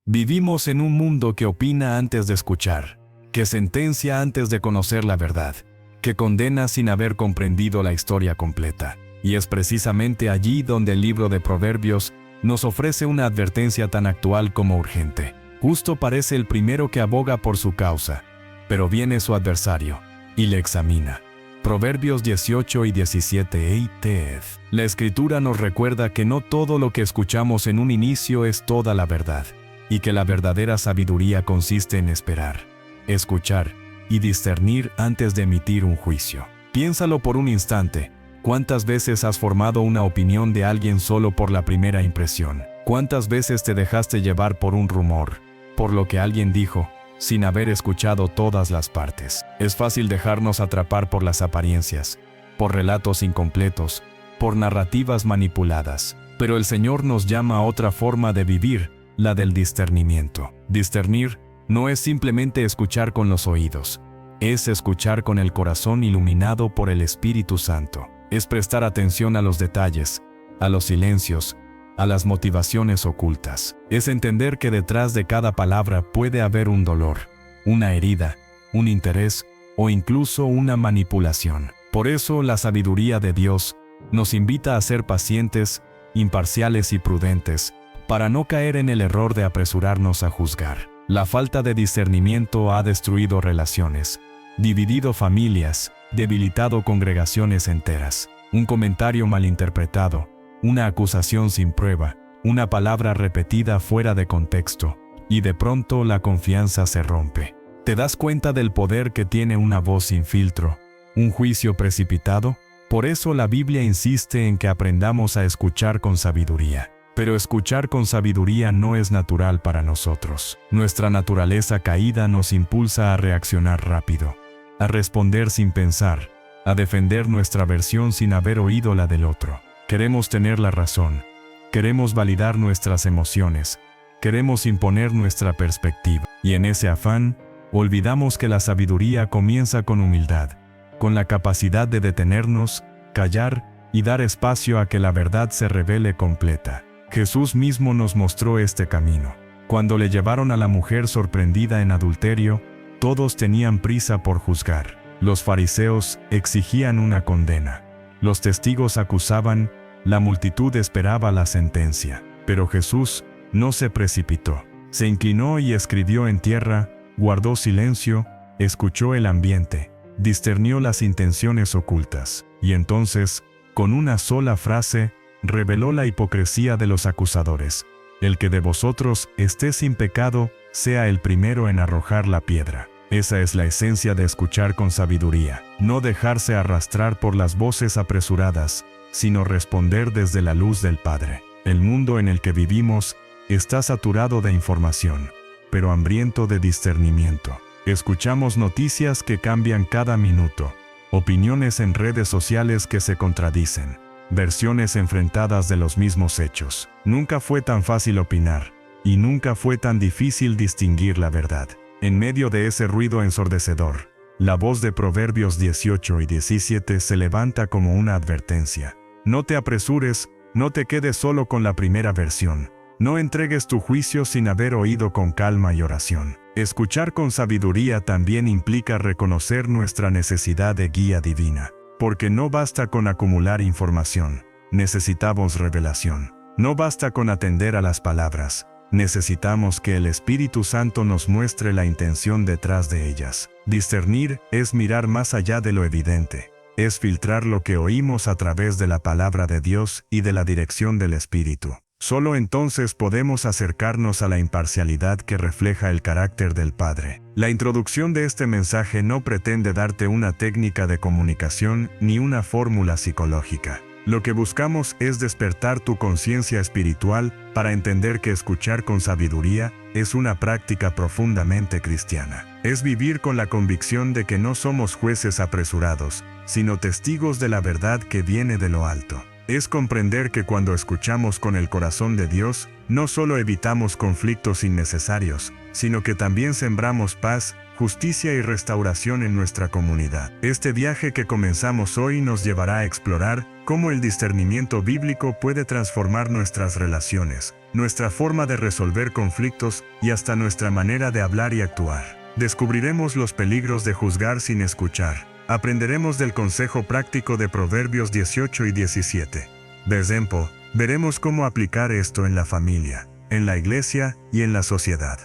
Vivimos en un mundo que opina antes de escuchar, que sentencia antes de conocer la verdad, que condena sin haber comprendido la historia completa. Y es precisamente allí donde el libro de Proverbios nos ofrece una advertencia tan actual como urgente. Justo parece el primero que aboga por su causa, pero viene su adversario y le examina. Proverbios 18 y 17 EITF. La Escritura nos recuerda que no todo lo que escuchamos en un inicio es toda la verdad, y que la verdadera sabiduría consiste en esperar, escuchar y discernir antes de emitir un juicio. Piénsalo por un instante. ¿Cuántas veces has formado una opinión de alguien solo por la primera impresión? ¿Cuántas veces te dejaste llevar por un rumor, por lo que alguien dijo, sin haber escuchado todas las partes? Es fácil dejarnos atrapar por las apariencias, por relatos incompletos, por narrativas manipuladas. Pero el Señor nos llama a otra forma de vivir, la del discernimiento. Discernir no es simplemente escuchar con los oídos, es escuchar con el corazón iluminado por el Espíritu Santo. Es prestar atención a los detalles, a los silencios, a las motivaciones ocultas. Es entender que detrás de cada palabra puede haber un dolor, una herida, un interés o incluso una manipulación. Por eso la sabiduría de Dios nos invita a ser pacientes, imparciales y prudentes, para no caer en el error de apresurarnos a juzgar. La falta de discernimiento ha destruido relaciones, dividido familias, debilitado congregaciones enteras. Un comentario malinterpretado, una acusación sin prueba, una palabra repetida fuera de contexto, y de pronto la confianza se rompe. ¿Te das cuenta del poder que tiene una voz sin filtro, un juicio precipitado? Por eso la Biblia insiste en que aprendamos a escuchar con sabiduría. Pero escuchar con sabiduría no es natural para nosotros. Nuestra naturaleza caída nos impulsa a reaccionar rápido, a responder sin pensar, a defender nuestra versión sin haber oído la del otro. Queremos tener la razón, queremos validar nuestras emociones, queremos imponer nuestra perspectiva. Y en ese afán, olvidamos que la sabiduría comienza con humildad, con la capacidad de detenernos, callar y dar espacio a que la verdad se revele completa. Jesús mismo nos mostró este camino. Cuando le llevaron a la mujer sorprendida en adulterio, todos tenían prisa por juzgar. Los fariseos exigían una condena. Los testigos acusaban, la multitud esperaba la sentencia. Pero Jesús no se precipitó. Se inclinó y escribió en tierra, guardó silencio, escuchó el ambiente, discernió las intenciones ocultas. Y entonces, con una sola frase, reveló la hipocresía de los acusadores. El que de vosotros esté sin pecado, sea el primero en arrojar la piedra. Esa es la esencia de escuchar con sabiduría. No dejarse arrastrar por las voces apresuradas, sino responder desde la luz del Padre. El mundo en el que vivimos está saturado de información, pero hambriento de discernimiento. Escuchamos noticias que cambian cada minuto, opiniones en redes sociales que se contradicen, versiones enfrentadas de los mismos hechos. Nunca fue tan fácil opinar, y nunca fue tan difícil distinguir la verdad. En medio de ese ruido ensordecedor, la voz de Proverbios 18 y 17 se levanta como una advertencia. No te apresures, no te quedes solo con la primera versión. No entregues tu juicio sin haber oído con calma y oración. Escuchar con sabiduría también implica reconocer nuestra necesidad de guía divina. Porque no basta con acumular información, necesitamos revelación. No basta con atender a las palabras, necesitamos que el Espíritu Santo nos muestre la intención detrás de ellas. Discernir es mirar más allá de lo evidente, es filtrar lo que oímos a través de la palabra de Dios y de la dirección del Espíritu. Solo entonces podemos acercarnos a la imparcialidad que refleja el carácter del Padre. La introducción de este mensaje no pretende darte una técnica de comunicación ni una fórmula psicológica. Lo que buscamos es despertar tu conciencia espiritual para entender que escuchar con sabiduría es una práctica profundamente cristiana. Es vivir con la convicción de que no somos jueces apresurados, sino testigos de la verdad que viene de lo alto. Es comprender que cuando escuchamos con el corazón de Dios, no solo evitamos conflictos innecesarios, sino que también sembramos paz, justicia y restauración en nuestra comunidad. Este viaje que comenzamos hoy nos llevará a explorar cómo el discernimiento bíblico puede transformar nuestras relaciones, nuestra forma de resolver conflictos y hasta nuestra manera de hablar y actuar. Descubriremos los peligros de juzgar sin escuchar. Aprenderemos del consejo práctico de Proverbios 18 y 17. Desempó, veremos cómo aplicar esto en la familia, en la iglesia y en la sociedad.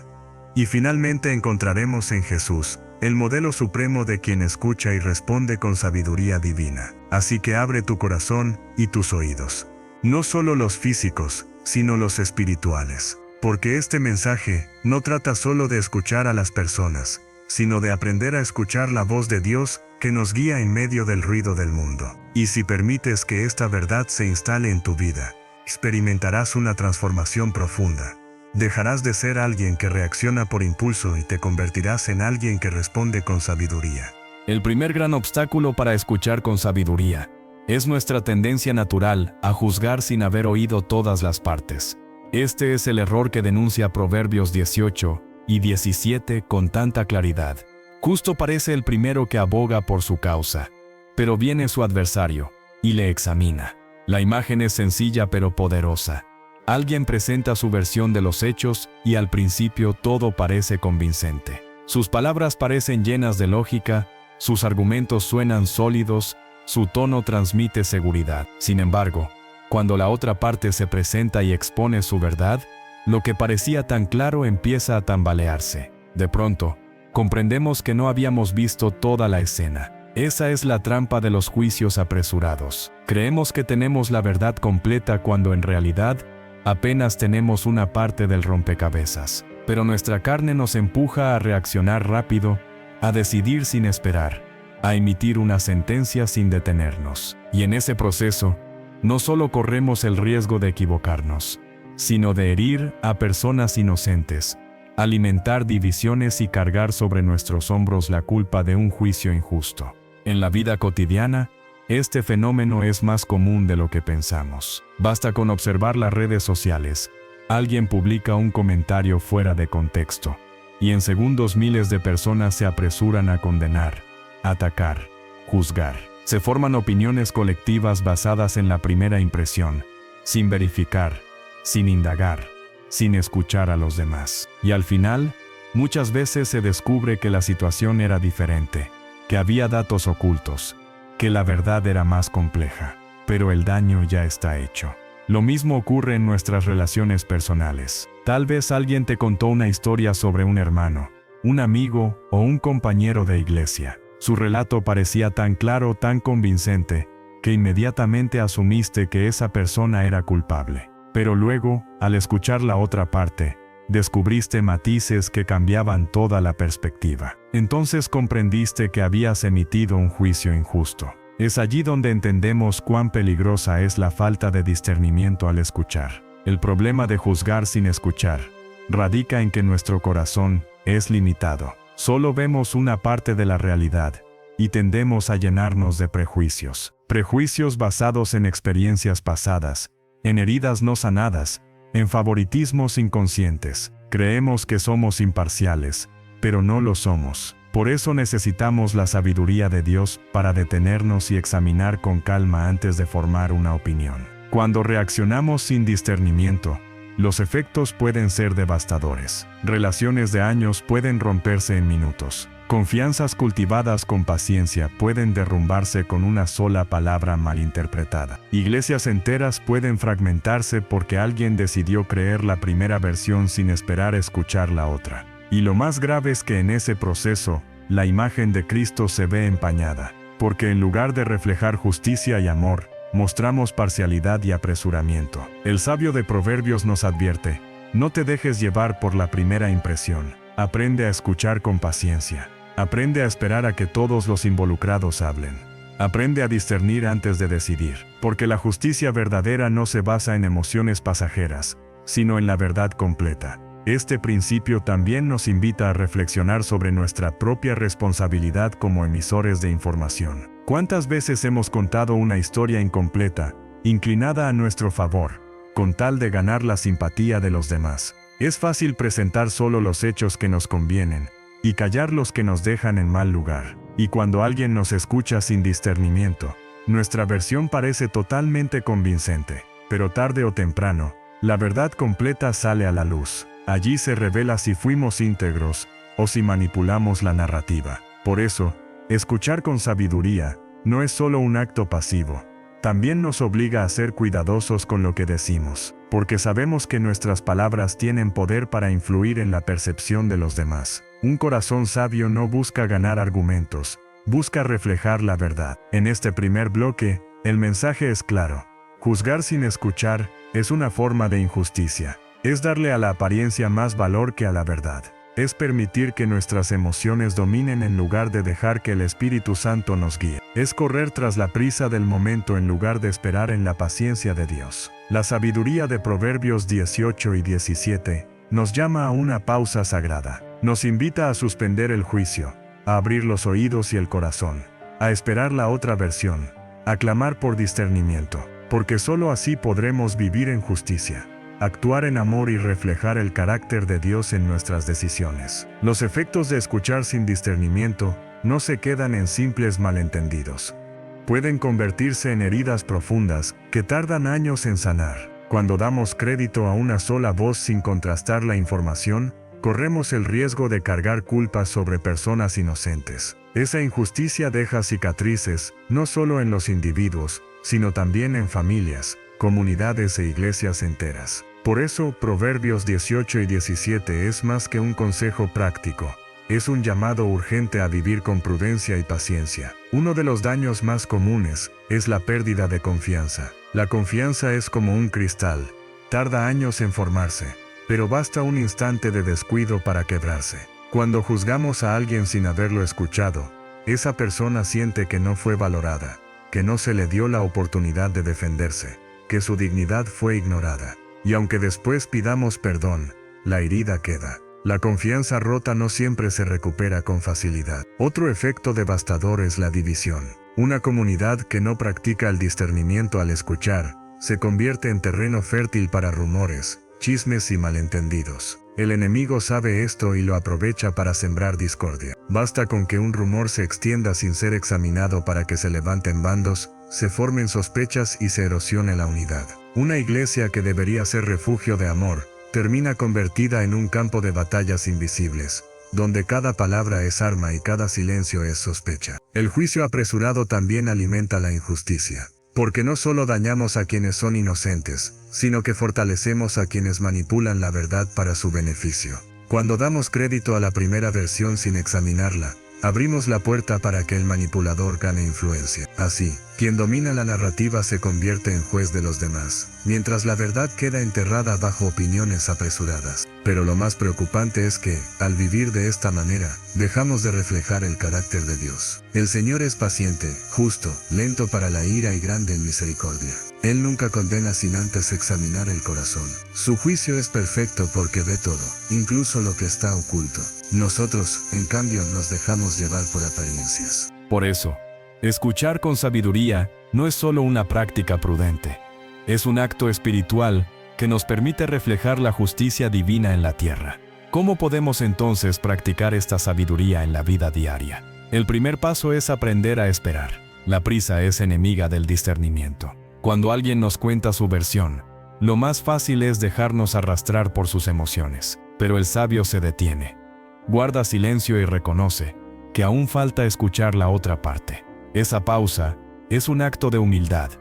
Y finalmente encontraremos en Jesús, el modelo supremo de quien escucha y responde con sabiduría divina. Así que abre tu corazón y tus oídos. No solo los físicos, sino los espirituales. Porque este mensaje no trata solo de escuchar a las personas, sino de aprender a escuchar la voz de Dios que nos guía en medio del ruido del mundo. Y si permites que esta verdad se instale en tu vida, experimentarás una transformación profunda. Dejarás de ser alguien que reacciona por impulso y te convertirás en alguien que responde con sabiduría. El primer gran obstáculo para escuchar con sabiduría es nuestra tendencia natural a juzgar sin haber oído todas las partes. Este es el error que denuncia Proverbios 18 y 17 con tanta claridad. Justo parece el primero que aboga por su causa, pero viene su adversario y le examina. La imagen es sencilla pero poderosa. Alguien presenta su versión de los hechos y al principio todo parece convincente. Sus palabras parecen llenas de lógica, sus argumentos suenan sólidos, su tono transmite seguridad. Sin embargo, cuando la otra parte se presenta y expone su verdad, lo que parecía tan claro empieza a tambalearse. De pronto, comprendemos que no habíamos visto toda la escena. Esa es la trampa de los juicios apresurados. Creemos que tenemos la verdad completa cuando en realidad apenas tenemos una parte del rompecabezas. Pero nuestra carne nos empuja a reaccionar rápido, a decidir sin esperar, a emitir una sentencia sin detenernos. Y en ese proceso, no solo corremos el riesgo de equivocarnos, sino de herir a personas inocentes, alimentar divisiones y cargar sobre nuestros hombros la culpa de un juicio injusto. En la vida cotidiana, este fenómeno es más común de lo que pensamos. Basta con observar las redes sociales. Alguien publica un comentario fuera de contexto, y en segundos miles de personas se apresuran a condenar, atacar, juzgar. Se forman opiniones colectivas basadas en la primera impresión, sin verificar, sin indagar, sin escuchar a los demás. Y al final, muchas veces se descubre que la situación era diferente, que había datos ocultos, que la verdad era más compleja, pero el daño ya está hecho. Lo mismo ocurre en nuestras relaciones personales. Tal vez alguien te contó una historia sobre un hermano, un amigo o un compañero de iglesia. Su relato parecía tan claro, tan convincente, que inmediatamente asumiste que esa persona era culpable. Pero luego, al escuchar la otra parte, descubriste matices que cambiaban toda la perspectiva. Entonces comprendiste que habías emitido un juicio injusto. Es allí donde entendemos cuán peligrosa es la falta de discernimiento al escuchar. El problema de juzgar sin escuchar radica en que nuestro corazón es limitado. Solo vemos una parte de la realidad y tendemos a llenarnos de prejuicios. Prejuicios basados en experiencias pasadas, en heridas no sanadas, en favoritismos inconscientes. Creemos que somos imparciales, pero no lo somos. Por eso necesitamos la sabiduría de Dios para detenernos y examinar con calma antes de formar una opinión. Cuando reaccionamos sin discernimiento, los efectos pueden ser devastadores. Relaciones de años pueden romperse en minutos. Confianzas cultivadas con paciencia pueden derrumbarse con una sola palabra malinterpretada. Iglesias enteras pueden fragmentarse porque alguien decidió creer la primera versión sin esperar escuchar la otra. Y lo más grave es que en ese proceso, la imagen de Cristo se ve empañada, porque en lugar de reflejar justicia y amor, mostramos parcialidad y apresuramiento. El sabio de Proverbios nos advierte: no te dejes llevar por la primera impresión. Aprende a escuchar con paciencia. Aprende a esperar a que todos los involucrados hablen. Aprende a discernir antes de decidir, porque la justicia verdadera no se basa en emociones pasajeras, sino en la verdad completa. Este principio también nos invita a reflexionar sobre nuestra propia responsabilidad como emisores de información. ¿Cuántas veces hemos contado una historia incompleta, inclinada a nuestro favor, con tal de ganar la simpatía de los demás? Es fácil presentar solo los hechos que nos convienen, y callar los que nos dejan en mal lugar. Y cuando alguien nos escucha sin discernimiento, nuestra versión parece totalmente convincente, pero tarde o temprano, La verdad completa sale a la luz. Allí se revela si fuimos íntegros o si manipulamos la narrativa. Por eso, escuchar con sabiduría no es solo un acto pasivo. También nos obliga a ser cuidadosos con lo que decimos, porque sabemos que nuestras palabras tienen poder para influir en la percepción de los demás. Un corazón sabio no busca ganar argumentos, busca reflejar la verdad. En este primer bloque, el mensaje es claro. Juzgar sin escuchar es una forma de injusticia. Es darle a la apariencia más valor que a la verdad. Es permitir que nuestras emociones dominen en lugar de dejar que el Espíritu Santo nos guíe. Es correr tras la prisa del momento en lugar de esperar en la paciencia de Dios. La sabiduría de Proverbios 18 y 17 nos llama a una pausa sagrada. Nos invita a suspender el juicio, a abrir los oídos y el corazón, a esperar la otra versión, a clamar por discernimiento, porque solo así podremos vivir en justicia, actuar en amor y reflejar el carácter de Dios en nuestras decisiones. Los efectos de escuchar sin discernimiento no se quedan en simples malentendidos. Pueden convertirse en heridas profundas que tardan años en sanar. Cuando damos crédito a una sola voz sin contrastar la información, corremos el riesgo de cargar culpas sobre personas inocentes. Esa injusticia deja cicatrices, no solo en los individuos, sino también en familias, comunidades e iglesias enteras. Por eso, Proverbios 18 y 17 es más que un consejo práctico. Es un llamado urgente a vivir con prudencia y paciencia. Uno de los daños más comunes es la pérdida de confianza. La confianza es como un cristal. Tarda años en formarse, pero basta un instante de descuido para quebrarse. Cuando juzgamos a alguien sin haberlo escuchado, esa persona siente que no fue valorada, que no se le dio la oportunidad de defenderse, que su dignidad fue ignorada. Y aunque después pidamos perdón, la herida queda. La confianza rota no siempre se recupera con facilidad. Otro efecto devastador es la división. Una comunidad que no practica el discernimiento al escuchar, se convierte en terreno fértil para rumores, chismes y malentendidos. El enemigo sabe esto y lo aprovecha para sembrar discordia. Basta con que un rumor se extienda sin ser examinado para que se levanten bandos, se formen sospechas y se erosione la unidad. Una iglesia que debería ser refugio de amor, termina convertida en un campo de batallas invisibles, donde cada palabra es arma y cada silencio es sospecha. El juicio apresurado también alimenta la injusticia, porque no solo dañamos a quienes son inocentes, sino que fortalecemos a quienes manipulan la verdad para su beneficio. Cuando damos crédito a la primera versión sin examinarla, abrimos la puerta para que el manipulador gane influencia. Así, quien domina la narrativa se convierte en juez de los demás, mientras la verdad queda enterrada bajo opiniones apresuradas. Pero lo más preocupante es que, al vivir de esta manera, dejamos de reflejar el carácter de Dios. El Señor es paciente, justo, lento para la ira y grande en misericordia. Él nunca condena sin antes examinar el corazón. Su juicio es perfecto porque ve todo, incluso lo que está oculto. Nosotros, en cambio, nos dejamos llevar por apariencias. Por eso, escuchar con sabiduría no es solo una práctica prudente. Es un acto espiritual que nos permite reflejar la justicia divina en la tierra. ¿Cómo podemos entonces practicar esta sabiduría en la vida diaria? El primer paso es aprender a esperar. La prisa es enemiga del discernimiento. Cuando alguien nos cuenta su versión, lo más fácil es dejarnos arrastrar por sus emociones. Pero el sabio se detiene, guarda silencio y reconoce que aún falta escuchar la otra parte. Esa pausa es un acto de humildad,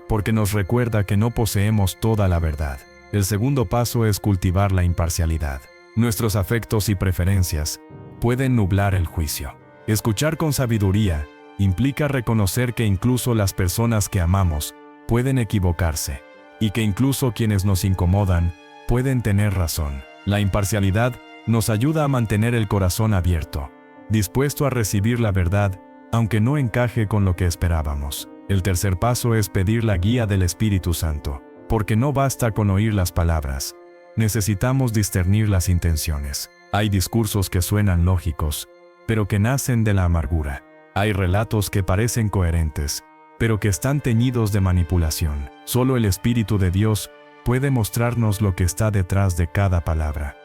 porque nos recuerda que no poseemos toda la verdad. El segundo paso es cultivar la imparcialidad. Nuestros afectos y preferencias pueden nublar el juicio. Escuchar con sabiduría implica reconocer que incluso las personas que amamos pueden equivocarse, y que incluso quienes nos incomodan pueden tener razón. La imparcialidad nos ayuda a mantener el corazón abierto, dispuesto a recibir la verdad, aunque no encaje con lo que esperábamos. El tercer paso es pedir la guía del Espíritu Santo, porque no basta con oír las palabras, necesitamos discernir las intenciones. Hay discursos que suenan lógicos, pero que nacen de la amargura. Hay relatos que parecen coherentes, pero que están teñidos de manipulación. Solo el Espíritu de Dios puede mostrarnos lo que está detrás de cada palabra,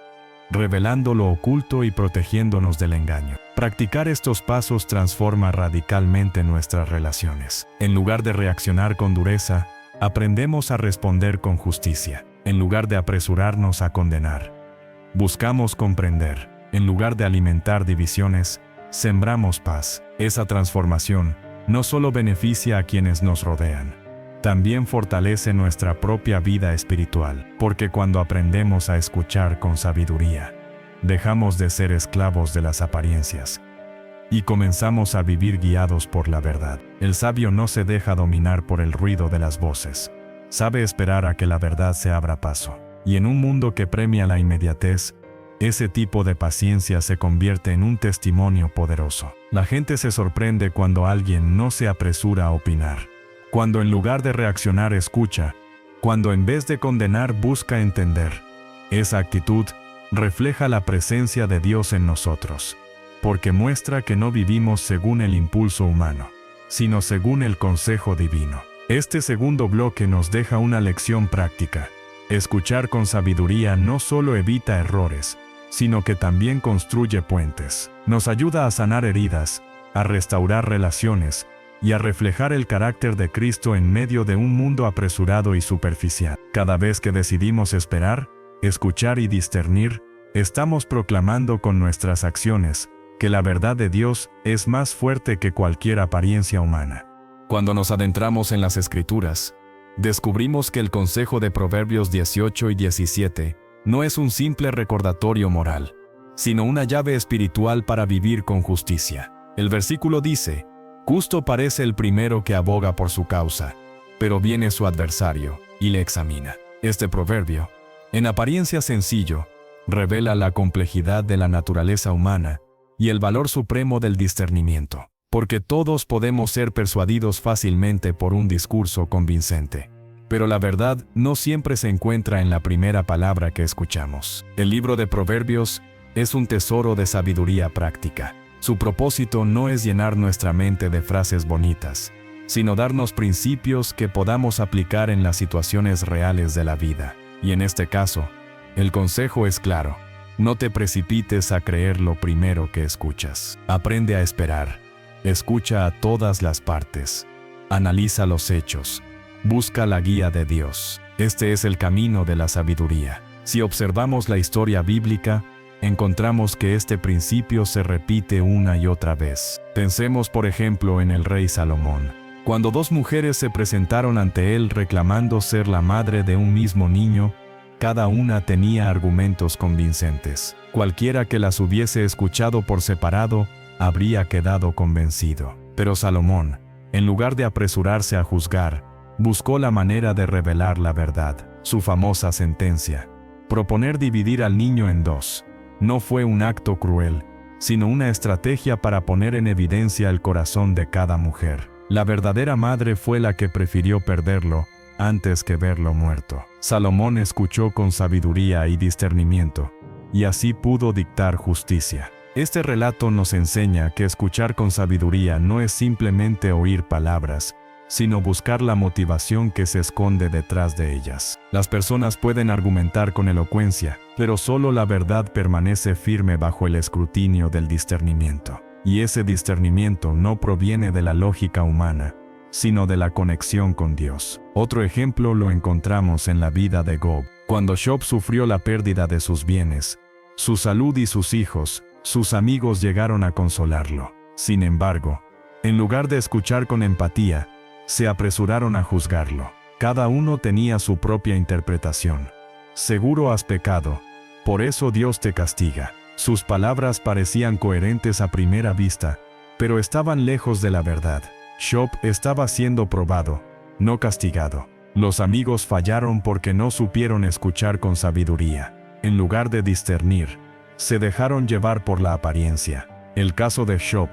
revelando lo oculto y protegiéndonos del engaño. Practicar estos pasos transforma radicalmente nuestras relaciones. En lugar de reaccionar con dureza, aprendemos a responder con justicia. en lugar de apresurarnos a condenar. Buscamos comprender, en lugar de alimentar divisiones, sembramos paz. Esa transformación no solo beneficia a quienes nos rodean, también fortalece nuestra propia vida espiritual, porque cuando aprendemos a escuchar con sabiduría, dejamos de ser esclavos de las apariencias y comenzamos a vivir guiados por la verdad. El sabio no se deja dominar por el ruido de las voces. Sabe esperar a que la verdad se abra paso. Y en un mundo que premia la inmediatez, ese tipo de paciencia se convierte en un testimonio poderoso. La gente se sorprende cuando alguien no se apresura a opinar, cuando en lugar de reaccionar escucha, cuando en vez de condenar busca entender. Esa actitud refleja la presencia de Dios en nosotros, porque muestra que no vivimos según el impulso humano, sino según el consejo divino. Este segundo bloque nos deja una lección práctica. Escuchar con sabiduría no solo evita errores, sino que también construye puentes. Nos ayuda a sanar heridas, a restaurar relaciones y a reflejar el carácter de Cristo en medio de un mundo apresurado y superficial. Cada vez que decidimos esperar, escuchar y discernir, estamos proclamando con nuestras acciones que la verdad de Dios es más fuerte que cualquier apariencia humana. Cuando nos adentramos en las Escrituras, descubrimos que el consejo de Proverbios 18 y 17 no es un simple recordatorio moral, sino una llave espiritual para vivir con justicia. El versículo dice: «Justo parece el primero que aboga por su causa, pero viene su adversario y le examina». Este proverbio, en apariencia sencillo, revela la complejidad de la naturaleza humana y el valor supremo del discernimiento, porque todos podemos ser persuadidos fácilmente por un discurso convincente. Pero la verdad no siempre se encuentra en la primera palabra que escuchamos. El libro de Proverbios es un tesoro de sabiduría práctica. Su propósito no es llenar nuestra mente de frases bonitas, sino darnos principios que podamos aplicar en las situaciones reales de la vida. Y en este caso, el consejo es claro: no te precipites a creer lo primero que escuchas. Aprende a esperar. Escucha a todas las partes. Analiza los hechos. Busca la guía de Dios. Este es el camino de la sabiduría. Si observamos la historia bíblica, encontramos que este principio se repite una y otra vez. Pensemos, por ejemplo, en el rey Salomón. Cuando dos mujeres se presentaron ante él reclamando ser la madre de un mismo niño, cada una tenía argumentos convincentes. Cualquiera que las hubiese escuchado por separado habría quedado convencido. Pero Salomón, en lugar de apresurarse a juzgar, buscó la manera de revelar la verdad. Su famosa sentencia, proponer dividir al niño en dos, no fue un acto cruel, sino una estrategia para poner en evidencia el corazón de cada mujer. La verdadera madre fue la que prefirió perderlo antes que verlo muerto. Salomón escuchó con sabiduría y discernimiento, y así pudo dictar justicia. Este relato nos enseña que escuchar con sabiduría no es simplemente oír palabras, sino buscar la motivación que se esconde detrás de ellas. Las personas pueden argumentar con elocuencia, pero solo la verdad permanece firme bajo el escrutinio del discernimiento. Y ese discernimiento no proviene de la lógica humana, sino de la conexión con Dios. Otro ejemplo lo encontramos en la vida de Job. Cuando Job sufrió la pérdida de sus bienes, su salud y sus hijos, sus amigos llegaron a consolarlo. Sin embargo, en lugar de escuchar con empatía, se apresuraron a juzgarlo. Cada uno tenía su propia interpretación. Seguro has pecado, por eso Dios te castiga. Sus palabras parecían coherentes a primera vista, pero estaban lejos de la verdad. Job estaba siendo probado, no castigado. Los amigos fallaron porque no supieron escuchar con sabiduría. En lugar de discernir, se dejaron llevar por la apariencia. El caso de Job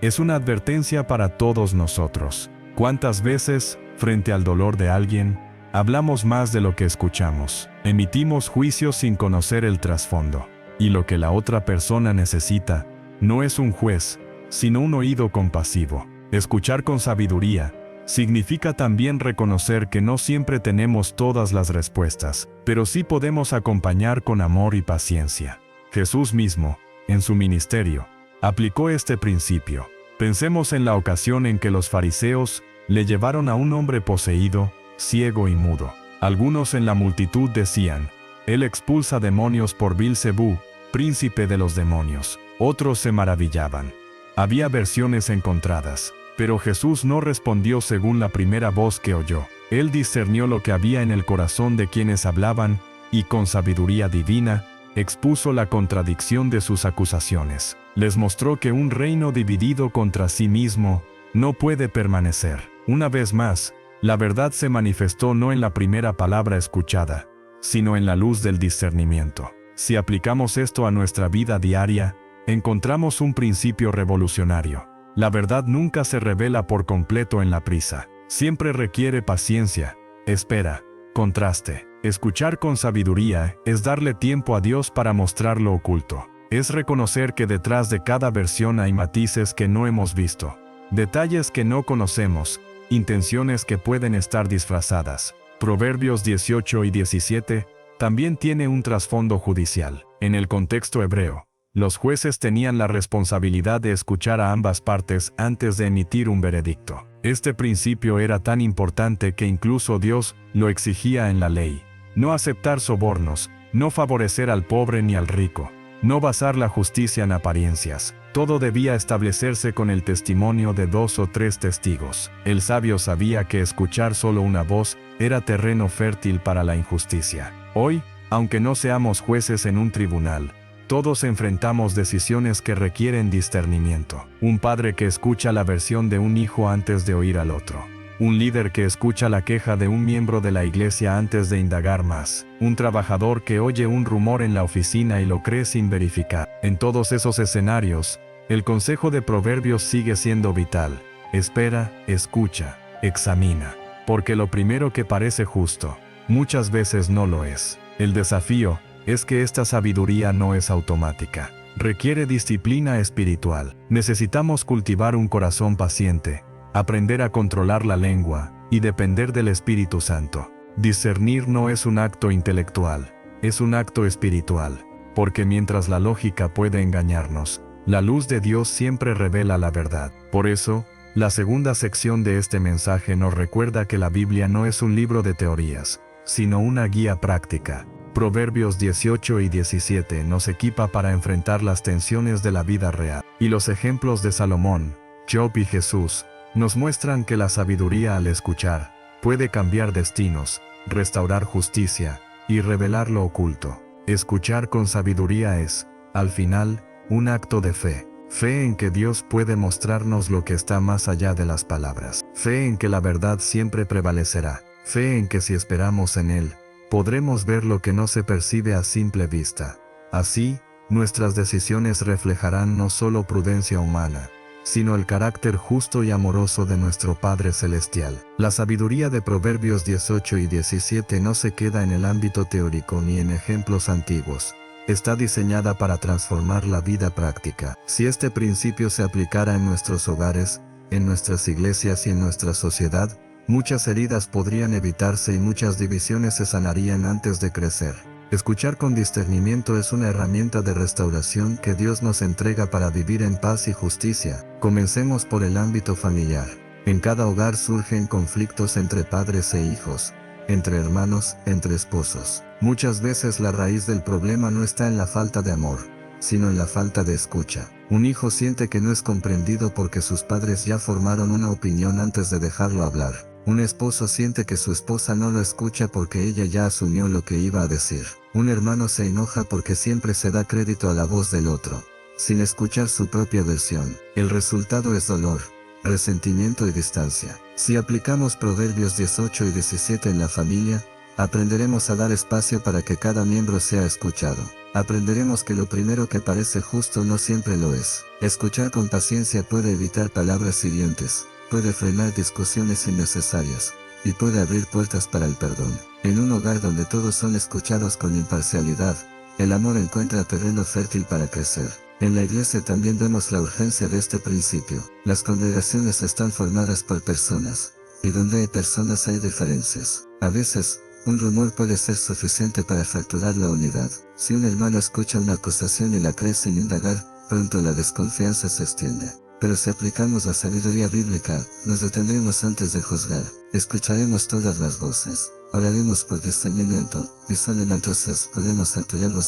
es una advertencia para todos nosotros. ¿Cuántas veces, frente al dolor de alguien, hablamos más de lo que escuchamos? Emitimos juicios sin conocer el trasfondo. Y lo que la otra persona necesita no es un juez, sino un oído compasivo. Escuchar con sabiduría significa también reconocer que no siempre tenemos todas las respuestas, pero sí podemos acompañar con amor y paciencia. Jesús mismo, en su ministerio, aplicó este principio. Pensemos en la ocasión en que los fariseos le llevaron a un hombre poseído, ciego y mudo. Algunos en la multitud decían: Él expulsa demonios por Beelzebú, príncipe de los demonios. Otros se maravillaban. Había versiones encontradas, pero Jesús no respondió según la primera voz que oyó. Él discernió lo que había en el corazón de quienes hablaban, y con sabiduría divina, expuso la contradicción de sus acusaciones. Les mostró que un reino dividido contra sí mismo no puede permanecer. Una vez más, la verdad se manifestó no en la primera palabra escuchada, sino en la luz del discernimiento. Si aplicamos esto a nuestra vida diaria, encontramos un principio revolucionario. La verdad nunca se revela por completo en la prisa. Siempre requiere paciencia, espera, contraste. Escuchar con sabiduría es darle tiempo a Dios para mostrar lo oculto. Es reconocer que detrás de cada versión hay matices que no hemos visto, detalles que no conocemos, intenciones que pueden estar disfrazadas. Proverbios 18 y 17 también tiene un trasfondo judicial. En el contexto hebreo, los jueces tenían la responsabilidad de escuchar a ambas partes antes de emitir un veredicto. Este principio era tan importante que incluso Dios lo exigía en la ley. No aceptar sobornos, no favorecer al pobre ni al rico, no basar la justicia en apariencias. Todo debía establecerse con el testimonio de 2 o 3 testigos. El sabio sabía que escuchar solo una voz era terreno fértil para la injusticia. Hoy, aunque no seamos jueces en un tribunal, todos enfrentamos decisiones que requieren discernimiento. Un padre que escucha la versión de un hijo antes de oír al otro. Un líder que escucha la queja de un miembro de la iglesia antes de indagar más. Un trabajador que oye un rumor en la oficina y lo cree sin verificar. En todos esos escenarios, el consejo de Proverbios sigue siendo vital. Espera, escucha, examina. Porque lo primero que parece justo, muchas veces no lo es. El desafío es que esta sabiduría no es automática. Requiere disciplina espiritual. Necesitamos cultivar un corazón paciente, aprender a controlar la lengua y depender del Espíritu Santo. Discernir no es un acto intelectual, es un acto espiritual, porque mientras la lógica puede engañarnos, la luz de Dios siempre revela la verdad. Por eso, la segunda sección de este mensaje nos recuerda que la Biblia no es un libro de teorías, sino una guía práctica. Proverbios 18 y 17 nos equipa para enfrentar las tensiones de la vida real. Y los ejemplos de Salomón, Job y Jesús nos muestran que la sabiduría al escuchar puede cambiar destinos, restaurar justicia y revelar lo oculto. Escuchar con sabiduría es, al final, un acto de fe. Fe en que Dios puede mostrarnos lo que está más allá de las palabras. Fe en que la verdad siempre prevalecerá. Fe en que si esperamos en Él, podremos ver lo que no se percibe a simple vista. Así, nuestras decisiones reflejarán no solo prudencia humana, sino el carácter justo y amoroso de nuestro Padre Celestial. La sabiduría de Proverbios 18 y 17 no se queda en el ámbito teórico ni en ejemplos antiguos. Está diseñada para transformar la vida práctica. Si este principio se aplicara en nuestros hogares, en nuestras iglesias y en nuestra sociedad, muchas heridas podrían evitarse y muchas divisiones se sanarían antes de crecer. Escuchar con discernimiento es una herramienta de restauración que Dios nos entrega para vivir en paz y justicia. Comencemos por el ámbito familiar. En cada hogar surgen conflictos entre padres e hijos, entre hermanos, entre esposos. Muchas veces la raíz del problema no está en la falta de amor, sino en la falta de escucha. Un hijo siente que no es comprendido porque sus padres ya formaron una opinión antes de dejarlo hablar. Un esposo siente que su esposa no lo escucha porque ella ya asumió lo que iba a decir. Un hermano se enoja porque siempre se da crédito a la voz del otro, sin escuchar su propia versión. El resultado es dolor, resentimiento y distancia. Si aplicamos Proverbios 18 y 17 en la familia, aprenderemos a dar espacio para que cada miembro sea escuchado. Aprenderemos que lo primero que parece justo no siempre lo es. Escuchar con paciencia puede evitar palabras hirientes, puede frenar discusiones innecesarias, y puede abrir puertas para el perdón. En un hogar donde todos son escuchados con imparcialidad, el amor encuentra terreno fértil para crecer. En la iglesia también vemos la urgencia de este principio. Las congregaciones están formadas por personas, y donde hay personas hay diferencias. A veces, un rumor puede ser suficiente para fracturar la unidad. Si un hermano escucha una acusación y la cree sin indagar, pronto la desconfianza se extiende. Pero si aplicamos la sabiduría bíblica, nos detendremos antes de juzgar. Escucharemos todas las voces. Oraremos por discernimiento. Discernimiento es podemos saturarnos.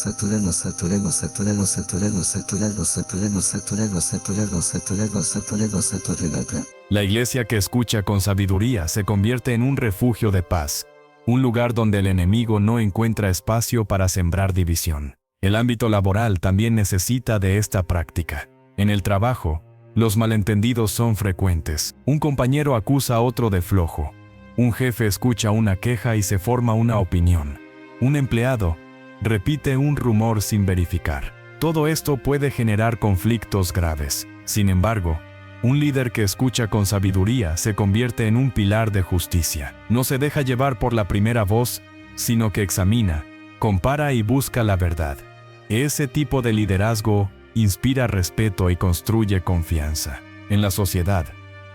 La iglesia que escucha con sabiduría se convierte en un refugio de paz, un lugar donde el enemigo no encuentra espacio para sembrar división. El ámbito laboral también necesita de esta práctica. En el trabajo, los malentendidos son frecuentes. Un compañero acusa a otro de flojo. Un jefe escucha una queja y se forma una opinión. Un empleado repite un rumor sin verificar. Todo esto puede generar conflictos graves. Sin embargo, un líder que escucha con sabiduría se convierte en un pilar de justicia. No se deja llevar por la primera voz, sino que examina, compara y busca la verdad. Ese tipo de liderazgo inspira respeto y construye confianza. En la sociedad,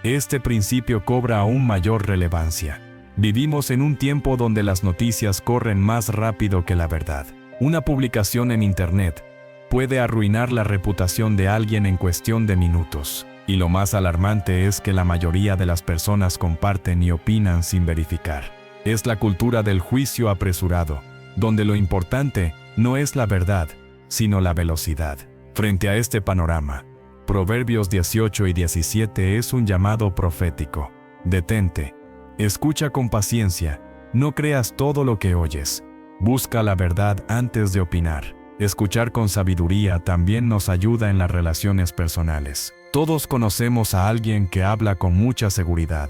este principio cobra aún mayor relevancia. Vivimos en un tiempo donde las noticias corren más rápido que la verdad. Una publicación en Internet puede arruinar la reputación de alguien en cuestión de minutos. Y lo más alarmante es que la mayoría de las personas comparten y opinan sin verificar. Es la cultura del juicio apresurado, donde lo importante no es la verdad, sino la velocidad. Frente a este panorama, Proverbios 18 y 17 es un llamado profético. Detente, escucha con paciencia, no creas todo lo que oyes. Busca la verdad antes de opinar. Escuchar con sabiduría también nos ayuda en las relaciones personales. Todos conocemos a alguien que habla con mucha seguridad,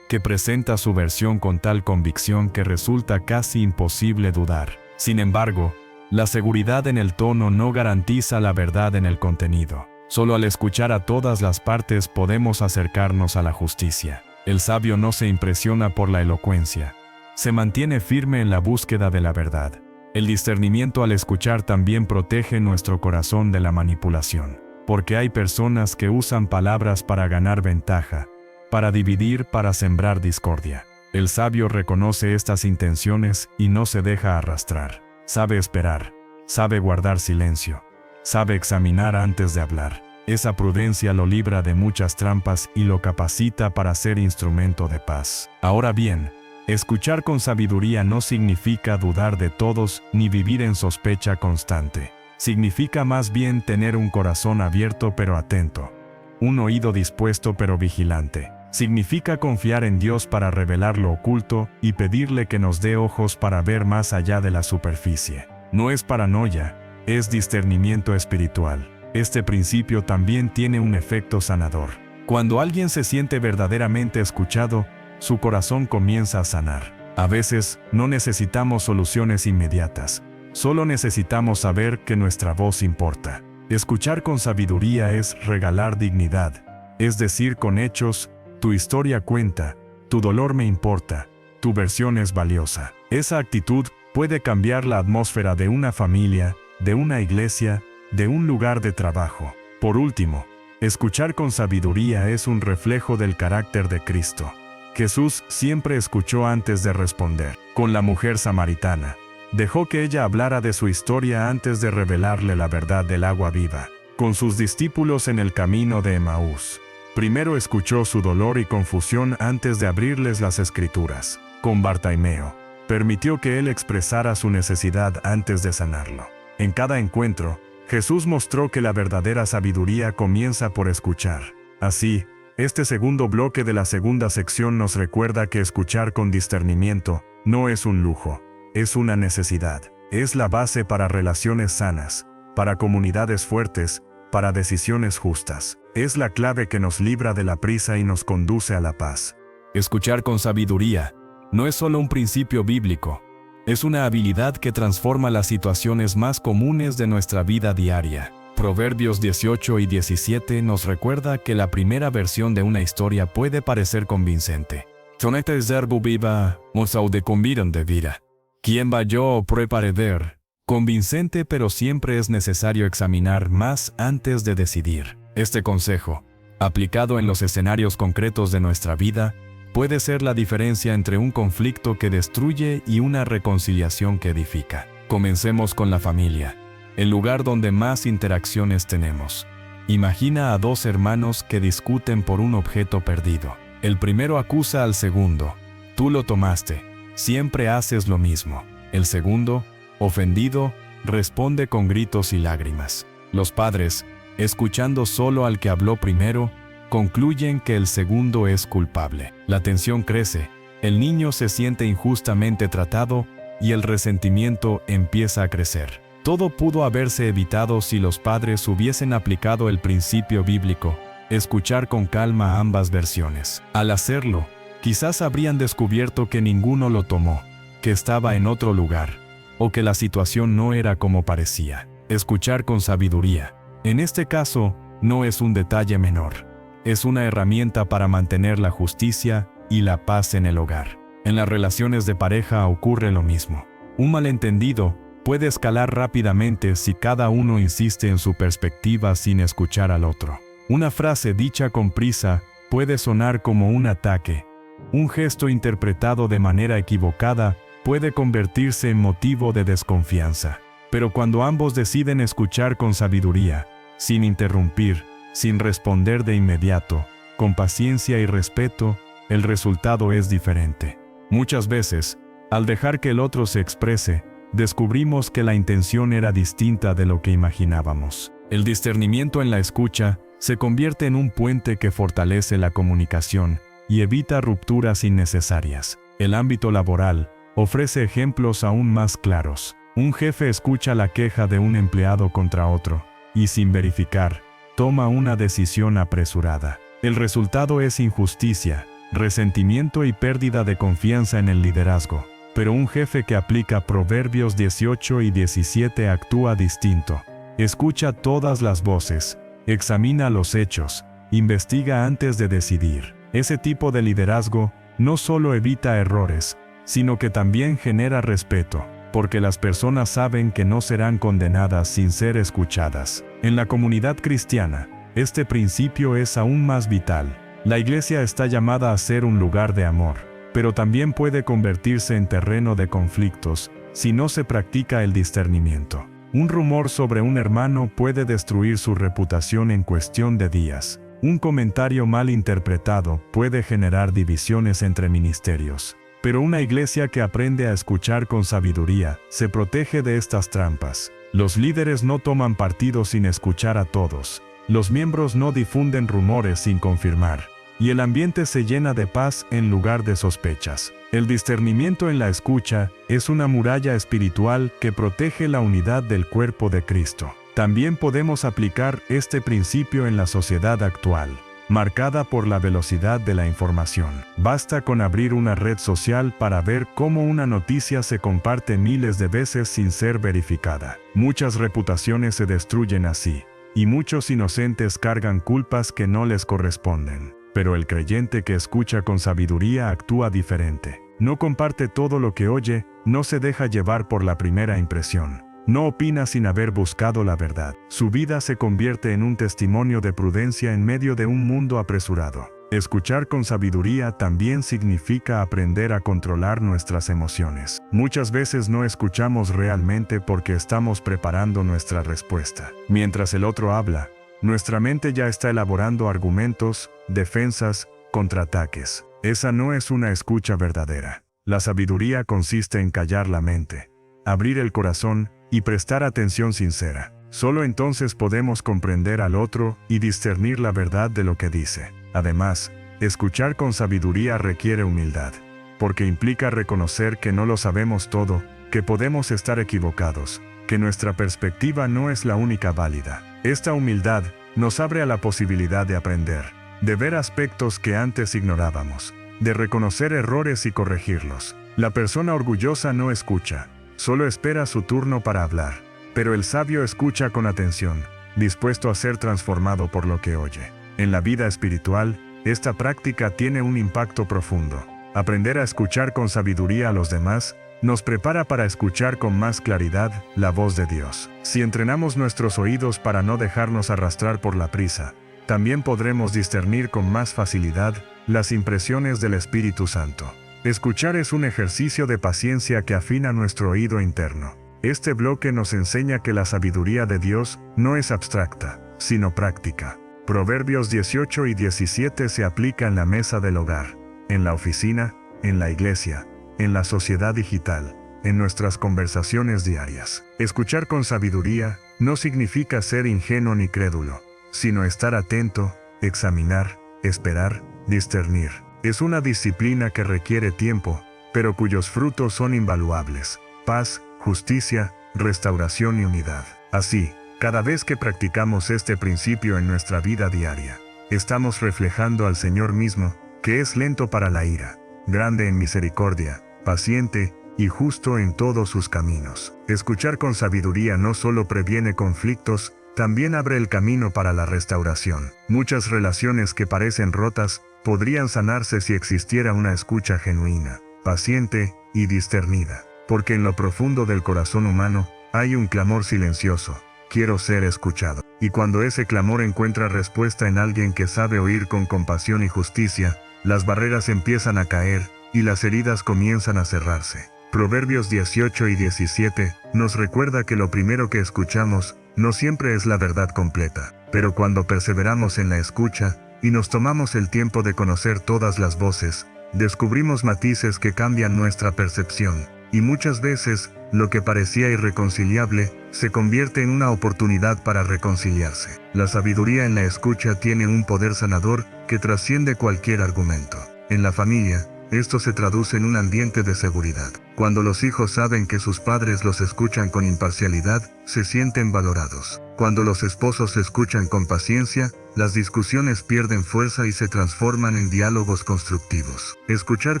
que presenta su versión con tal convicción que resulta casi imposible dudar. Sin embargo, la seguridad en el tono no garantiza la verdad en el contenido. Solo al escuchar a todas las partes podemos acercarnos a la justicia. El sabio no se impresiona por la elocuencia. Se mantiene firme en la búsqueda de la verdad. El discernimiento al escuchar también protege nuestro corazón de la manipulación. Porque hay personas que usan palabras para ganar ventaja, para dividir, para sembrar discordia. El sabio reconoce estas intenciones y no se deja arrastrar. Sabe esperar, sabe guardar silencio, sabe examinar antes de hablar. Esa prudencia lo libra de muchas trampas y lo capacita para ser instrumento de paz. Ahora bien, escuchar con sabiduría no significa dudar de todos ni vivir en sospecha constante. Significa más bien tener un corazón abierto pero atento, un oído dispuesto pero vigilante. Significa confiar en Dios para revelar lo oculto y pedirle que nos dé ojos para ver más allá de la superficie. No es paranoia, es discernimiento espiritual. Este principio también tiene un efecto sanador. Cuando alguien se siente verdaderamente escuchado, su corazón comienza a sanar. A veces, no necesitamos soluciones inmediatas. Solo necesitamos saber que nuestra voz importa. Escuchar con sabiduría es regalar dignidad, es decir, con hechos, tu historia cuenta, tu dolor me importa, tu versión es valiosa. Esa actitud puede cambiar la atmósfera de una familia, de una iglesia, de un lugar de trabajo. Por último, escuchar con sabiduría es un reflejo del carácter de Cristo. Jesús siempre escuchó antes de responder. Con la mujer samaritana, dejó que ella hablara de su historia antes de revelarle la verdad del agua viva. Con sus discípulos en el camino de Emaús, primero escuchó su dolor y confusión antes de abrirles las Escrituras. Con Bartimeo, permitió que él expresara su necesidad antes de sanarlo. En cada encuentro, Jesús mostró que la verdadera sabiduría comienza por escuchar. Así, este segundo bloque de la segunda sección nos recuerda que escuchar con discernimiento no es un lujo, es una necesidad. Es la base para relaciones sanas, para comunidades fuertes, para decisiones justas. Es la clave que nos libra de la prisa y nos conduce a la paz. Escuchar con sabiduría no es solo un principio bíblico, es una habilidad que transforma las situaciones más comunes de nuestra vida diaria. Proverbios 18 y 17 nos recuerda que la primera versión de una historia puede parecer convincente. Sonete zerbu viva, mosau de convidan de vida. ¿Quién va yo prepare ver? Convincente, pero siempre es necesario examinar más antes de decidir. Este consejo, aplicado en los escenarios concretos de nuestra vida, puede ser la diferencia entre un conflicto que destruye y una reconciliación que edifica. Comencemos con la familia, el lugar donde más interacciones tenemos. Imagina a dos hermanos que discuten por un objeto perdido. El primero acusa al segundo. Tú lo tomaste. siempre haces lo mismo. El segundo, ofendido, responde con gritos y lágrimas. Los padres, escuchando solo al que habló primero, concluyen que el segundo es culpable. La tensión crece, el niño se siente injustamente tratado y el resentimiento empieza a crecer. Todo pudo haberse evitado si los padres hubiesen aplicado el principio bíblico, escuchar con calma ambas versiones. Al hacerlo, quizás habrían descubierto que ninguno lo tomó, que estaba en otro lugar, o que la situación no era como parecía. Escuchar con sabiduría, en este caso, no es un detalle menor. Es una herramienta para mantener la justicia y la paz en el hogar. En las relaciones de pareja ocurre lo mismo. Un malentendido puede escalar rápidamente si cada uno insiste en su perspectiva sin escuchar al otro. Una frase dicha con prisa puede sonar como un ataque. Un gesto interpretado de manera equivocada puede convertirse en motivo de desconfianza. Pero cuando ambos deciden escuchar con sabiduría, sin interrumpir, sin responder de inmediato, con paciencia y respeto, el resultado es diferente. Muchas veces, al dejar que el otro se exprese, descubrimos que la intención era distinta de lo que imaginábamos. El discernimiento en la escucha se convierte en un puente que fortalece la comunicación y evita rupturas innecesarias. El ámbito laboral ofrece ejemplos aún más claros. Un jefe escucha la queja de un empleado contra otro y, sin verificar, toma una decisión apresurada. El resultado es injusticia, resentimiento y pérdida de confianza en el liderazgo. Pero un jefe que aplica Proverbios 18 y 17 actúa distinto. Escucha todas las voces, examina los hechos, investiga antes de decidir. Ese tipo de liderazgo no solo evita errores, sino que también genera respeto, porque las personas saben que no serán condenadas sin ser escuchadas. En la comunidad cristiana, este principio es aún más vital. La iglesia está llamada a ser un lugar de amor, pero también puede convertirse en terreno de conflictos si no se practica el discernimiento. Un rumor sobre un hermano puede destruir su reputación en cuestión de días. Un comentario mal interpretado puede generar divisiones entre ministerios. Pero una iglesia que aprende a escuchar con sabiduría se protege de estas trampas. Los líderes no toman partido sin escuchar a todos. Los miembros no difunden rumores sin confirmar. Y el ambiente se llena de paz en lugar de sospechas. El discernimiento en la escucha es una muralla espiritual que protege la unidad del cuerpo de Cristo. También podemos aplicar este principio en la sociedad actual, marcada por la velocidad de la información. Basta con abrir una red social para ver cómo una noticia se comparte miles de veces sin ser verificada. Muchas reputaciones se destruyen así, y muchos inocentes cargan culpas que no les corresponden. Pero el creyente que escucha con sabiduría actúa diferente. No comparte todo lo que oye, no se deja llevar por la primera impresión. No opina sin haber buscado la verdad. Su vida se convierte en un testimonio de prudencia en medio de un mundo apresurado. Escuchar con sabiduría también significa aprender a controlar nuestras emociones. Muchas veces no escuchamos realmente porque estamos preparando nuestra respuesta. Mientras el otro habla, nuestra mente ya está elaborando argumentos, defensas, contraataques. Esa no es una escucha verdadera. La sabiduría consiste en callar la mente, abrir el corazón y prestar atención sincera. Solo entonces podemos comprender al otro y discernir la verdad de lo que dice. Además, escuchar con sabiduría requiere humildad, porque implica reconocer que no lo sabemos todo, que podemos estar equivocados, que nuestra perspectiva no es la única válida. Esta humildad nos abre a la posibilidad de aprender, de ver aspectos que antes ignorábamos, de reconocer errores y corregirlos. La persona orgullosa no escucha, solo espera su turno para hablar, pero el sabio escucha con atención, dispuesto a ser transformado por lo que oye. En la vida espiritual, esta práctica tiene un impacto profundo. Aprender a escuchar con sabiduría a los demás nos prepara para escuchar con más claridad la voz de Dios. Si entrenamos nuestros oídos para no dejarnos arrastrar por la prisa, también podremos discernir con más facilidad las impresiones del Espíritu Santo. Escuchar es un ejercicio de paciencia que afina nuestro oído interno. Este bloque nos enseña que la sabiduría de Dios no es abstracta, sino práctica. Proverbios 18 y 17 se aplica en la mesa del hogar, en la oficina, en la iglesia, en la sociedad digital, en nuestras conversaciones diarias. Escuchar con sabiduría no significa ser ingenuo ni crédulo, sino estar atento, examinar, esperar, discernir. Es una disciplina que requiere tiempo, pero cuyos frutos son invaluables: paz, justicia, restauración y unidad. Así, cada vez que practicamos este principio en nuestra vida diaria, estamos reflejando al Señor mismo, que es lento para la ira, grande en misericordia, paciente y justo en todos sus caminos. Escuchar con sabiduría no solo previene conflictos, también abre el camino para la restauración. Muchas relaciones que parecen rotas podrían sanarse si existiera una escucha genuina, paciente y discernida. Porque en lo profundo del corazón humano hay un clamor silencioso: quiero ser escuchado. Y cuando ese clamor encuentra respuesta en alguien que sabe oír con compasión y justicia, las barreras empiezan a caer y las heridas comienzan a cerrarse. Proverbios 18 y 17 nos recuerda que lo primero que escuchamos no siempre es la verdad completa, pero cuando perseveramos en la escucha y nos tomamos el tiempo de conocer todas las voces, descubrimos matices que cambian nuestra percepción, y muchas veces, lo que parecía irreconciliable, se convierte en una oportunidad para reconciliarse. La sabiduría en la escucha tiene un poder sanador que trasciende cualquier argumento. En la familia, esto se traduce en un ambiente de seguridad. Cuando los hijos saben que sus padres los escuchan con imparcialidad, se sienten valorados. Cuando los esposos escuchan con paciencia, las discusiones pierden fuerza y se transforman en diálogos constructivos. Escuchar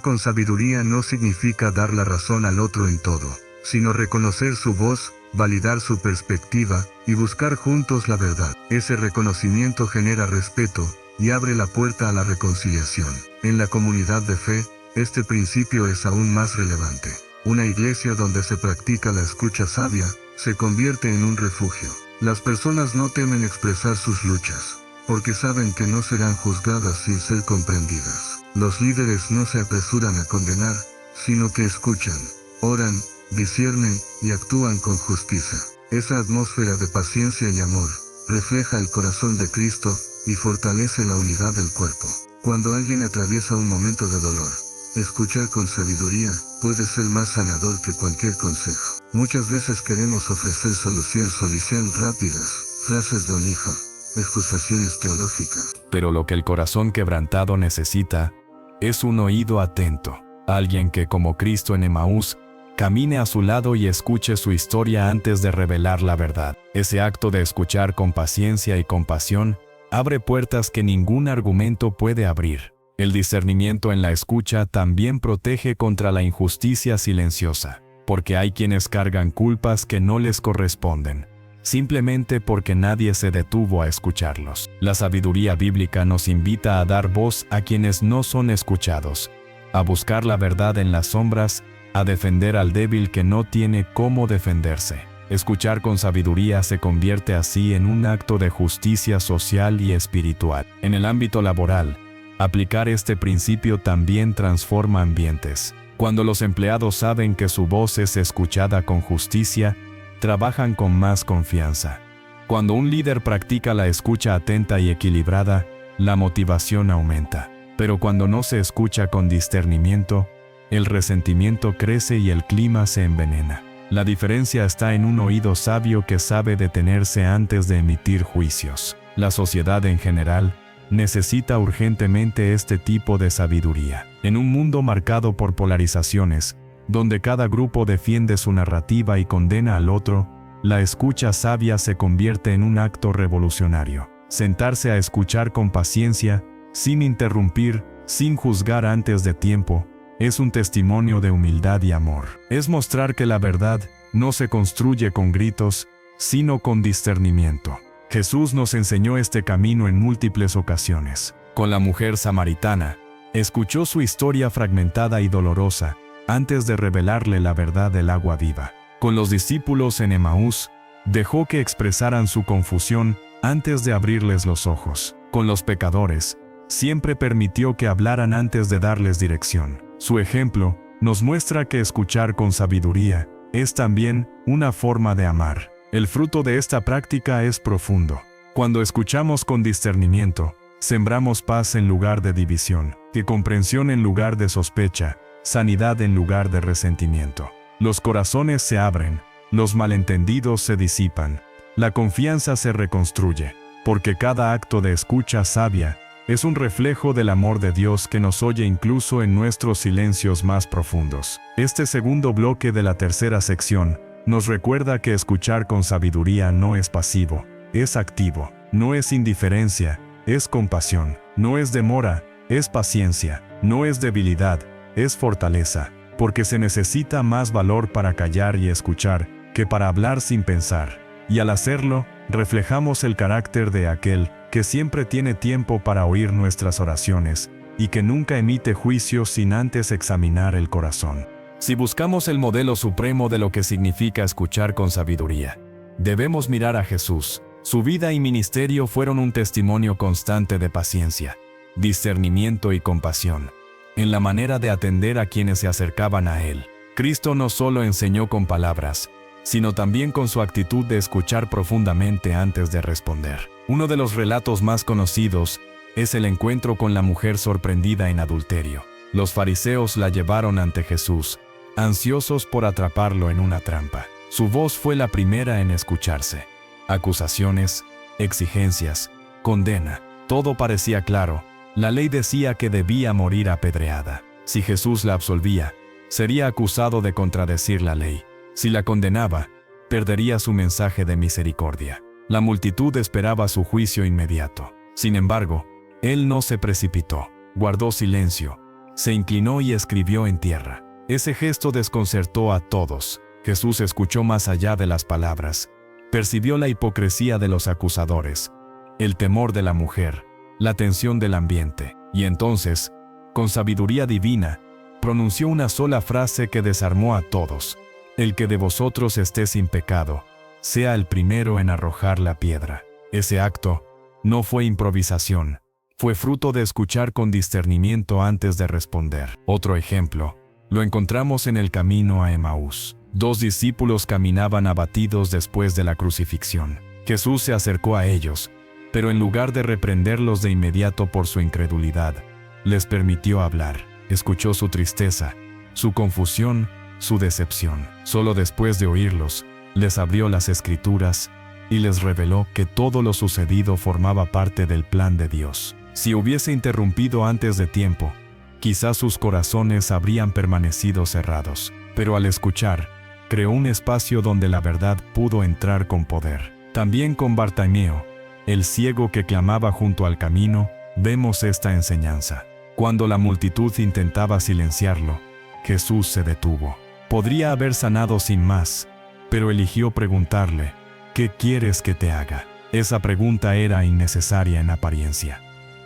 con sabiduría no significa dar la razón al otro en todo, sino reconocer su voz, validar su perspectiva y buscar juntos la verdad. Ese reconocimiento genera respeto y abre la puerta a la reconciliación. En la comunidad de fe, este principio es aún más relevante. Una iglesia donde se practica la escucha sabia se convierte en un refugio. Las personas no temen expresar sus luchas, porque saben que no serán juzgadas sin ser comprendidas. Los líderes no se apresuran a condenar, sino que escuchan, oran, disciernen y actúan con justicia. Esa atmósfera de paciencia y amor refleja el corazón de Cristo y fortalece la unidad del cuerpo. Cuando alguien atraviesa un momento de dolor, escuchar con sabiduría puede ser más sanador que cualquier consejo. Muchas veces queremos ofrecer soluciones rápidas, frases de un hijo, excusaciones teológicas. Pero lo que el corazón quebrantado necesita es un oído atento. Alguien que, como Cristo en Emaús, camine a su lado y escuche su historia antes de revelar la verdad. Ese acto de escuchar con paciencia y compasión abre puertas que ningún argumento puede abrir. El discernimiento en la escucha también protege contra la injusticia silenciosa, porque hay quienes cargan culpas que no les corresponden, simplemente porque nadie se detuvo a escucharlos. La sabiduría bíblica nos invita a dar voz a quienes no son escuchados, a buscar la verdad en las sombras, a defender al débil que no tiene cómo defenderse. Escuchar con sabiduría se convierte así en un acto de justicia social y espiritual. En el ámbito laboral, aplicar este principio también transforma ambientes. Cuando los empleados saben que su voz es escuchada con justicia, trabajan con más confianza. Cuando un líder practica la escucha atenta y equilibrada, la motivación aumenta. Pero cuando no se escucha con discernimiento, el resentimiento crece y el clima se envenena. La diferencia está en un oído sabio que sabe detenerse antes de emitir juicios. La sociedad en general necesita urgentemente este tipo de sabiduría. En un mundo marcado por polarizaciones, donde cada grupo defiende su narrativa y condena al otro, la escucha sabia se convierte en un acto revolucionario. Sentarse a escuchar con paciencia, sin interrumpir, sin juzgar antes de tiempo, es un testimonio de humildad y amor. Es mostrar que la verdad no se construye con gritos, sino con discernimiento. Jesús nos enseñó este camino en múltiples ocasiones. Con la mujer samaritana, escuchó su historia fragmentada y dolorosa, antes de revelarle la verdad del agua viva. Con los discípulos en Emaús, dejó que expresaran su confusión antes de abrirles los ojos. Con los pecadores, siempre permitió que hablaran antes de darles dirección. Su ejemplo nos muestra que escuchar con sabiduría es también una forma de amar. El fruto de esta práctica es profundo. Cuando escuchamos con discernimiento, sembramos paz en lugar de división, y comprensión en lugar de sospecha, sanidad en lugar de resentimiento. Los corazones se abren, los malentendidos se disipan, la confianza se reconstruye, porque cada acto de escucha sabia es un reflejo del amor de Dios que nos oye incluso en nuestros silencios más profundos. Este segundo bloque de la tercera sección nos recuerda que escuchar con sabiduría no es pasivo, es activo, no es indiferencia, es compasión, no es demora, es paciencia, no es debilidad, es fortaleza, porque se necesita más valor para callar y escuchar que para hablar sin pensar, y al hacerlo, reflejamos el carácter de aquel que siempre tiene tiempo para oír nuestras oraciones y que nunca emite juicios sin antes examinar el corazón. Si buscamos el modelo supremo de lo que significa escuchar con sabiduría, debemos mirar a Jesús. Su vida y ministerio fueron un testimonio constante de paciencia, discernimiento y compasión, en la manera de atender a quienes se acercaban a Él. Cristo no solo enseñó con palabras, sino también con su actitud de escuchar profundamente antes de responder. Uno de los relatos más conocidos es el encuentro con la mujer sorprendida en adulterio. Los fariseos la llevaron ante Jesús, ansiosos por atraparlo en una trampa. Su voz fue la primera en escucharse. Acusaciones, exigencias, condena, todo parecía claro. La ley decía que debía morir apedreada. Si Jesús la absolvía, sería acusado de contradecir la ley. Si la condenaba, perdería su mensaje de misericordia. La multitud esperaba su juicio inmediato. Sin embargo, él no se precipitó, guardó silencio, se inclinó y escribió en tierra. Ese gesto desconcertó a todos. Jesús escuchó más allá de las palabras, percibió la hipocresía de los acusadores, el temor de la mujer, la tensión del ambiente, y entonces, con sabiduría divina, pronunció una sola frase que desarmó a todos. El que de vosotros esté sin pecado, sea el primero en arrojar la piedra. Ese acto no fue improvisación, fue fruto de escuchar con discernimiento antes de responder. Otro ejemplo, lo encontramos en el camino a Emaús. 2 discípulos caminaban abatidos después de la crucifixión. Jesús se acercó a ellos, pero en lugar de reprenderlos de inmediato por su incredulidad, les permitió hablar. Escuchó su tristeza, su confusión, su decepción. Solo después de oírlos, les abrió las Escrituras y les reveló que todo lo sucedido formaba parte del plan de Dios. Si hubiese interrumpido antes de tiempo, quizás sus corazones habrían permanecido cerrados, pero al escuchar, creó un espacio donde la verdad pudo entrar con poder. También con Bartimeo, el ciego que clamaba junto al camino, vemos esta enseñanza. Cuando la multitud intentaba silenciarlo, Jesús se detuvo. Podría haber sanado sin más, pero eligió preguntarle, ¿qué quieres que te haga? Esa pregunta era innecesaria en apariencia,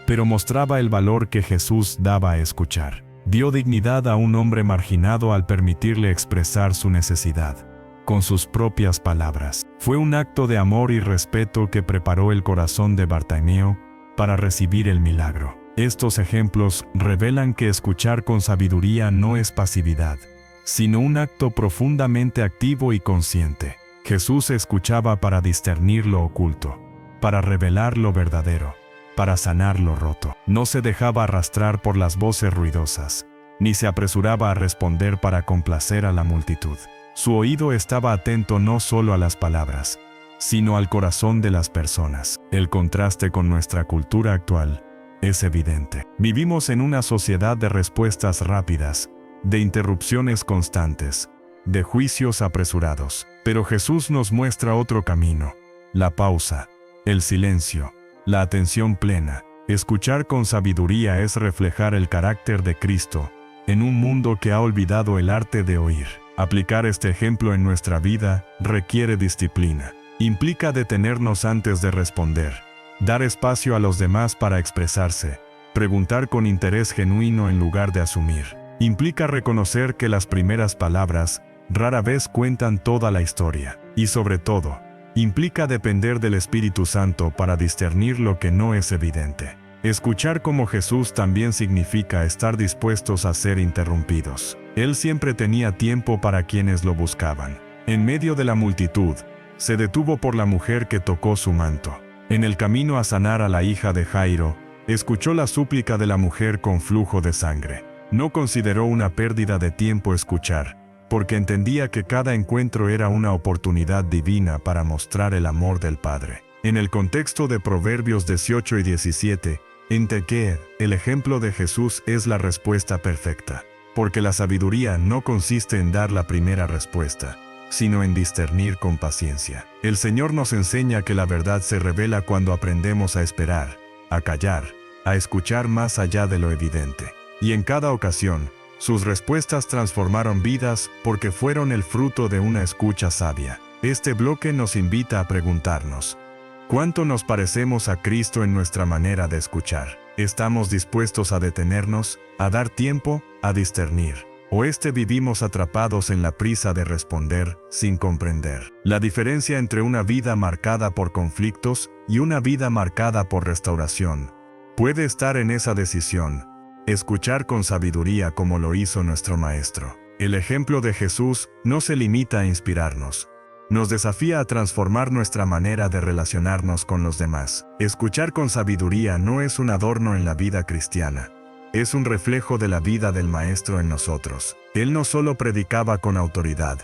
pero mostraba el valor que Jesús daba a escuchar. Dio dignidad a un hombre marginado al permitirle expresar su necesidad, con sus propias palabras. Fue un acto de amor y respeto que preparó el corazón de Bartimeo para recibir el milagro. Estos ejemplos revelan que escuchar con sabiduría no es pasividad, sino un acto profundamente activo y consciente. Jesús escuchaba para discernir lo oculto, para revelar lo verdadero, para sanar lo roto. No se dejaba arrastrar por las voces ruidosas, ni se apresuraba a responder para complacer a la multitud. Su oído estaba atento no solo a las palabras, sino al corazón de las personas. El contraste con nuestra cultura actual es evidente. Vivimos en una sociedad de respuestas rápidas, de interrupciones constantes, de juicios apresurados. Pero Jesús nos muestra otro camino: la pausa, el silencio, la atención plena. Escuchar con sabiduría es reflejar el carácter de Cristo en un mundo que ha olvidado el arte de oír. Aplicar este ejemplo en nuestra vida requiere disciplina. Implica detenernos antes de responder, dar espacio a los demás para expresarse, preguntar con interés genuino en lugar de asumir. Implica reconocer que las primeras palabras rara vez cuentan toda la historia. Y sobre todo, implica depender del Espíritu Santo para discernir lo que no es evidente. Escuchar como Jesús también significa estar dispuestos a ser interrumpidos. Él siempre tenía tiempo para quienes lo buscaban. En medio de la multitud, se detuvo por la mujer que tocó su manto. En el camino a sanar a la hija de Jairo, escuchó la súplica de la mujer con flujo de sangre. No consideró una pérdida de tiempo escuchar, porque entendía que cada encuentro era una oportunidad divina para mostrar el amor del Padre. En el contexto de Proverbios 18 y 17, que el ejemplo de Jesús es la respuesta perfecta, porque la sabiduría no consiste en dar la primera respuesta, sino en discernir con paciencia. El Señor nos enseña que la verdad se revela cuando aprendemos a esperar, a callar, a escuchar más allá de lo evidente. Y en cada ocasión, sus respuestas transformaron vidas porque fueron el fruto de una escucha sabia. Este bloque nos invita a preguntarnos: ¿cuánto nos parecemos a Cristo en nuestra manera de escuchar? ¿Estamos dispuestos a detenernos, a dar tiempo, a discernir? ¿O vivimos atrapados en la prisa de responder, sin comprender? La diferencia entre una vida marcada por conflictos y una vida marcada por restauración puede estar en esa decisión: escuchar con sabiduría como lo hizo nuestro Maestro. El ejemplo de Jesús no se limita a inspirarnos. Nos desafía a transformar nuestra manera de relacionarnos con los demás. Escuchar con sabiduría no es un adorno en la vida cristiana. Es un reflejo de la vida del Maestro en nosotros. Él no solo predicaba con autoridad,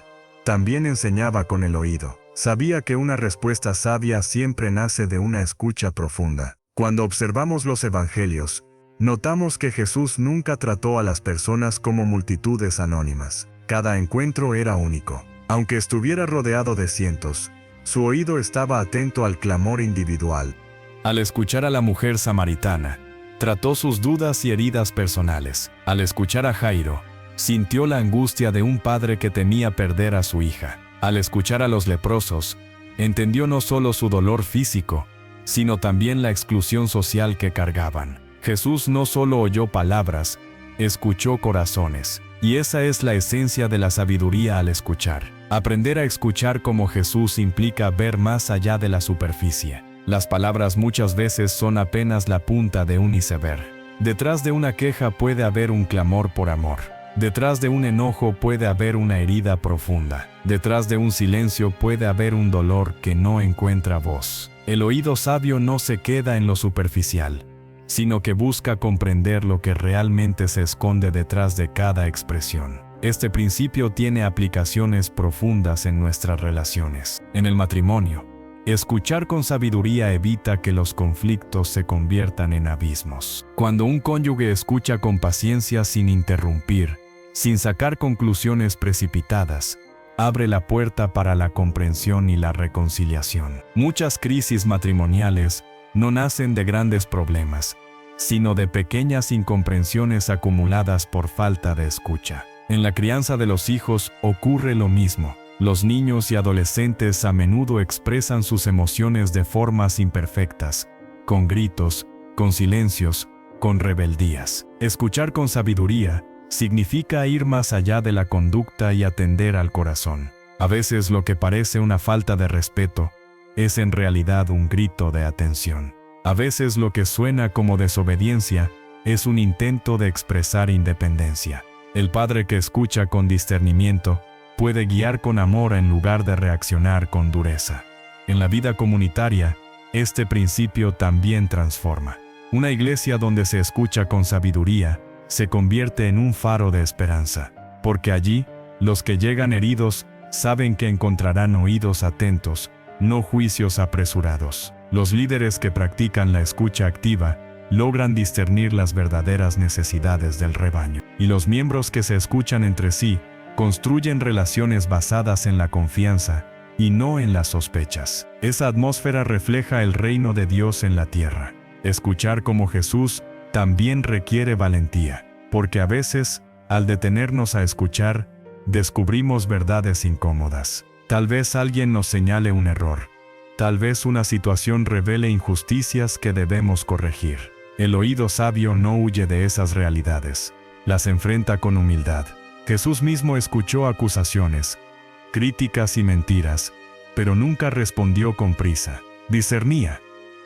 también enseñaba con el oído. Sabía que una respuesta sabia siempre nace de una escucha profunda. Cuando observamos los evangelios, notamos que Jesús nunca trató a las personas como multitudes anónimas. Cada encuentro era único. Aunque estuviera rodeado de cientos, su oído estaba atento al clamor individual. Al escuchar a la mujer samaritana, trató sus dudas y heridas personales. Al escuchar a Jairo, sintió la angustia de un padre que temía perder a su hija. Al escuchar a los leprosos, entendió no solo su dolor físico, sino también la exclusión social que cargaban. Jesús no solo oyó palabras, escuchó corazones. Y esa es la esencia de la sabiduría al escuchar. Aprender a escuchar como Jesús implica ver más allá de la superficie. Las palabras muchas veces son apenas la punta de un iceberg. Detrás de una queja puede haber un clamor por amor. Detrás de un enojo puede haber una herida profunda. Detrás de un silencio puede haber un dolor que no encuentra voz. El oído sabio no se queda en lo superficial, sino que busca comprender lo que realmente se esconde detrás de cada expresión. Este principio tiene aplicaciones profundas en nuestras relaciones. En el matrimonio, escuchar con sabiduría evita que los conflictos se conviertan en abismos. Cuando un cónyuge escucha con paciencia sin interrumpir, sin sacar conclusiones precipitadas, abre la puerta para la comprensión y la reconciliación. Muchas crisis matrimoniales no nacen de grandes problemas, sino de pequeñas incomprensiones acumuladas por falta de escucha. En la crianza de los hijos ocurre lo mismo. Los niños y adolescentes a menudo expresan sus emociones de formas imperfectas, con gritos, con silencios, con rebeldías. Escuchar con sabiduría significa ir más allá de la conducta y atender al corazón. A veces lo que parece una falta de respeto es en realidad un grito de atención. A veces lo que suena como desobediencia es un intento de expresar independencia. El padre que escucha con discernimiento puede guiar con amor en lugar de reaccionar con dureza. En la vida comunitaria, este principio también transforma. Una iglesia donde se escucha con sabiduría se convierte en un faro de esperanza, porque allí, los que llegan heridos saben que encontrarán oídos atentos, no juicios apresurados. Los líderes que practican la escucha activa logran discernir las verdaderas necesidades del rebaño. Y los miembros que se escuchan entre sí construyen relaciones basadas en la confianza y no en las sospechas. Esa atmósfera refleja el reino de Dios en la tierra. Escuchar como Jesús también requiere valentía, porque a veces, al detenernos a escuchar, descubrimos verdades incómodas. Tal vez alguien nos señale un error. Tal vez una situación revele injusticias que debemos corregir. El oído sabio no huye de esas realidades, las enfrenta con humildad. Jesús mismo escuchó acusaciones, críticas y mentiras, pero nunca respondió con prisa. Discernía,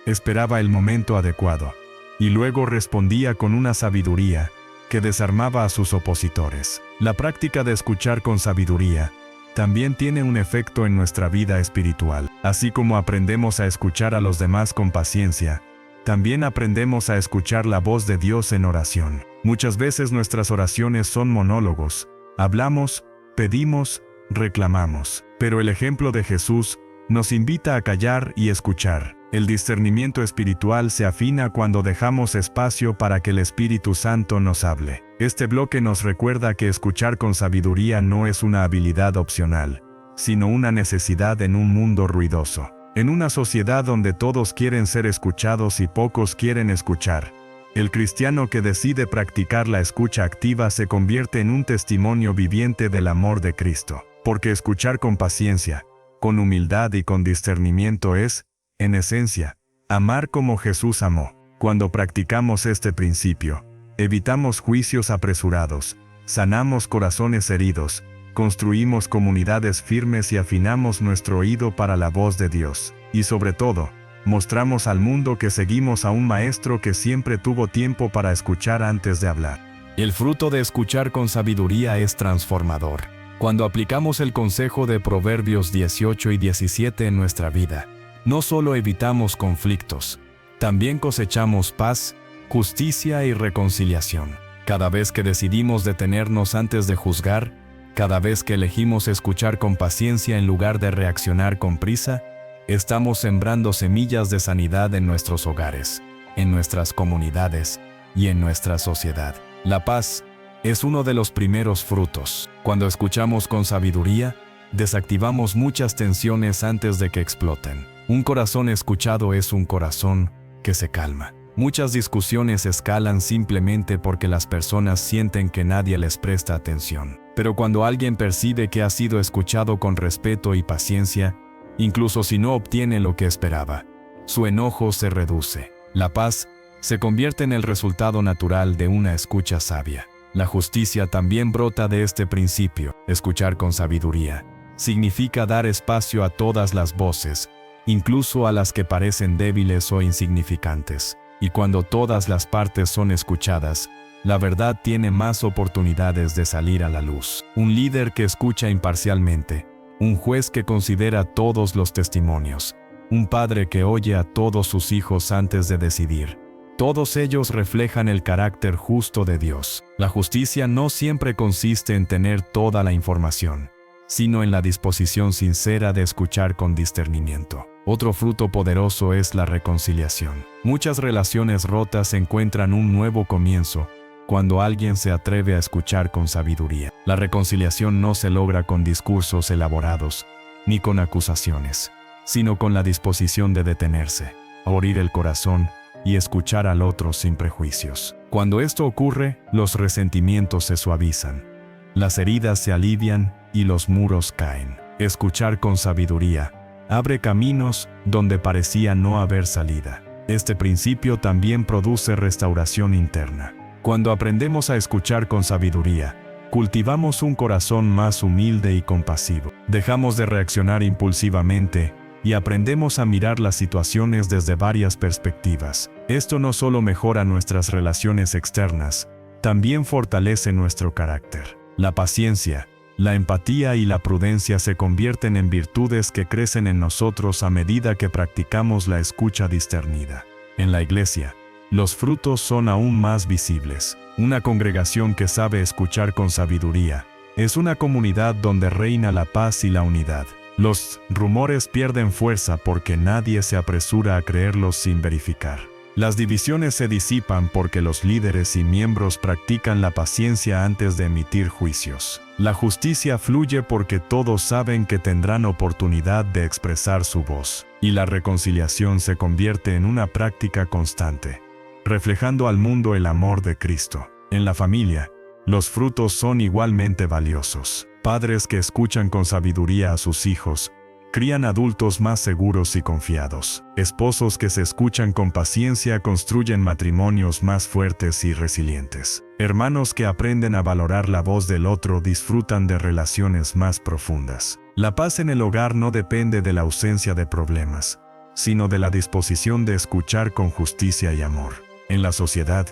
esperaba el momento adecuado, y luego respondía con una sabiduría que desarmaba a sus opositores. La práctica de escuchar con sabiduría también tiene un efecto en nuestra vida espiritual. Así como aprendemos a escuchar a los demás con paciencia, También aprendemos a escuchar la voz de Dios en oración. Muchas veces nuestras oraciones son monólogos. Hablamos, pedimos, reclamamos. Pero el ejemplo de Jesús nos invita a callar y escuchar. El discernimiento espiritual se afina cuando dejamos espacio para que el Espíritu Santo nos hable. Este bloque nos recuerda que escuchar con sabiduría no es una habilidad opcional, sino una necesidad en un mundo ruidoso. En una sociedad donde todos quieren ser escuchados y pocos quieren escuchar, el cristiano que decide practicar la escucha activa se convierte en un testimonio viviente del amor de Cristo. Porque escuchar con paciencia, con humildad y con discernimiento es, en esencia, amar como Jesús amó. Cuando practicamos este principio, evitamos juicios apresurados, sanamos corazones heridos, construimos comunidades firmes y afinamos nuestro oído para la voz de Dios. Y sobre todo, mostramos al mundo que seguimos a un maestro que siempre tuvo tiempo para escuchar antes de hablar. El fruto de escuchar con sabiduría es transformador. Cuando aplicamos el consejo de Proverbios 18 y 17 en nuestra vida, no solo evitamos conflictos, también cosechamos paz, justicia y reconciliación. Cada vez que decidimos detenernos antes de juzgar, cada vez que elegimos escuchar con paciencia en lugar de reaccionar con prisa, estamos sembrando semillas de sanidad en nuestros hogares, en nuestras comunidades y en nuestra sociedad. La paz es uno de los primeros frutos. Cuando escuchamos con sabiduría, desactivamos muchas tensiones antes de que exploten. Un corazón escuchado es un corazón que se calma. Muchas discusiones escalan simplemente porque las personas sienten que nadie les presta atención. Pero cuando alguien percibe que ha sido escuchado con respeto y paciencia, incluso si no obtiene lo que esperaba, su enojo se reduce. La paz se convierte en el resultado natural de una escucha sabia. La justicia también brota de este principio. Escuchar con sabiduría significa dar espacio a todas las voces, incluso a las que parecen débiles o insignificantes. Y cuando todas las partes son escuchadas, la verdad tiene más oportunidades de salir a la luz. Un líder que escucha imparcialmente, un juez que considera todos los testimonios, un padre que oye a todos sus hijos antes de decidir. Todos ellos reflejan el carácter justo de Dios. La justicia no siempre consiste en tener toda la información, sino en la disposición sincera de escuchar con discernimiento. Otro fruto poderoso es la reconciliación. Muchas relaciones rotas encuentran un nuevo comienzo cuando alguien se atreve a escuchar con sabiduría. La reconciliación no se logra con discursos elaborados, ni con acusaciones, sino con la disposición de detenerse, abrir el corazón y escuchar al otro sin prejuicios. Cuando esto ocurre, los resentimientos se suavizan, las heridas se alivian y los muros caen. Escuchar con sabiduría abre caminos donde parecía no haber salida. Este principio también produce restauración interna. Cuando aprendemos a escuchar con sabiduría, cultivamos un corazón más humilde y compasivo. Dejamos de reaccionar impulsivamente y aprendemos a mirar las situaciones desde varias perspectivas. Esto no solo mejora nuestras relaciones externas, también fortalece nuestro carácter. La paciencia, la empatía y la prudencia se convierten en virtudes que crecen en nosotros a medida que practicamos la escucha discernida. En la iglesia, los frutos son aún más visibles. Una congregación que sabe escuchar con sabiduría es una comunidad donde reina la paz y la unidad. Los rumores pierden fuerza porque nadie se apresura a creerlos sin verificar. Las divisiones se disipan porque los líderes y miembros practican la paciencia antes de emitir juicios. La justicia fluye porque todos saben que tendrán oportunidad de expresar su voz. Y la reconciliación se convierte en una práctica constante, reflejando al mundo el amor de Cristo. En la familia, los frutos son igualmente valiosos. Padres que escuchan con sabiduría a sus hijos, crían adultos más seguros y confiados. Esposos que se escuchan con paciencia construyen matrimonios más fuertes y resilientes. Hermanos que aprenden a valorar la voz del otro disfrutan de relaciones más profundas. La paz en el hogar no depende de la ausencia de problemas, sino de la disposición de escuchar con justicia y amor. En la sociedad,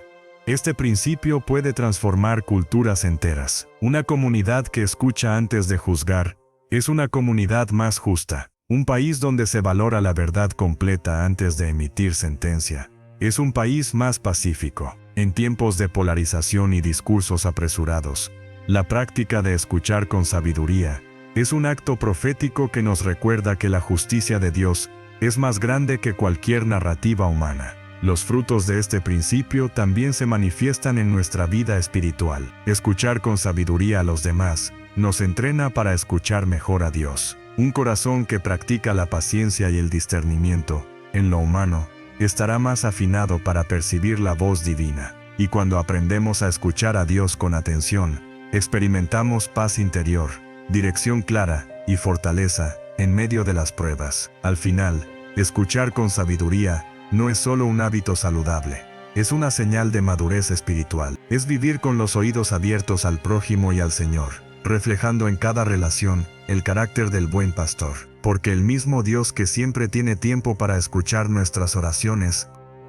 este principio puede transformar culturas enteras. Una comunidad que escucha antes de juzgar es una comunidad más justa. Un país donde se valora la verdad completa antes de emitir sentencia es un país más pacífico. En tiempos de polarización y discursos apresurados, la práctica de escuchar con sabiduría es un acto profético que nos recuerda que la justicia de Dios es más grande que cualquier narrativa humana. Los frutos de este principio también se manifiestan en nuestra vida espiritual. Escuchar con sabiduría a los demás nos entrena para escuchar mejor a Dios. Un corazón que practica la paciencia y el discernimiento en lo humano estará más afinado para percibir la voz divina. Y cuando aprendemos a escuchar a Dios con atención, experimentamos paz interior, dirección clara y fortaleza en medio de las pruebas. Al final, escuchar con sabiduría no es solo un hábito saludable, es una señal de madurez espiritual. Es vivir con los oídos abiertos al prójimo y al Señor, reflejando en cada relación el carácter del buen pastor. Porque el mismo Dios que siempre tiene tiempo para escuchar nuestras oraciones,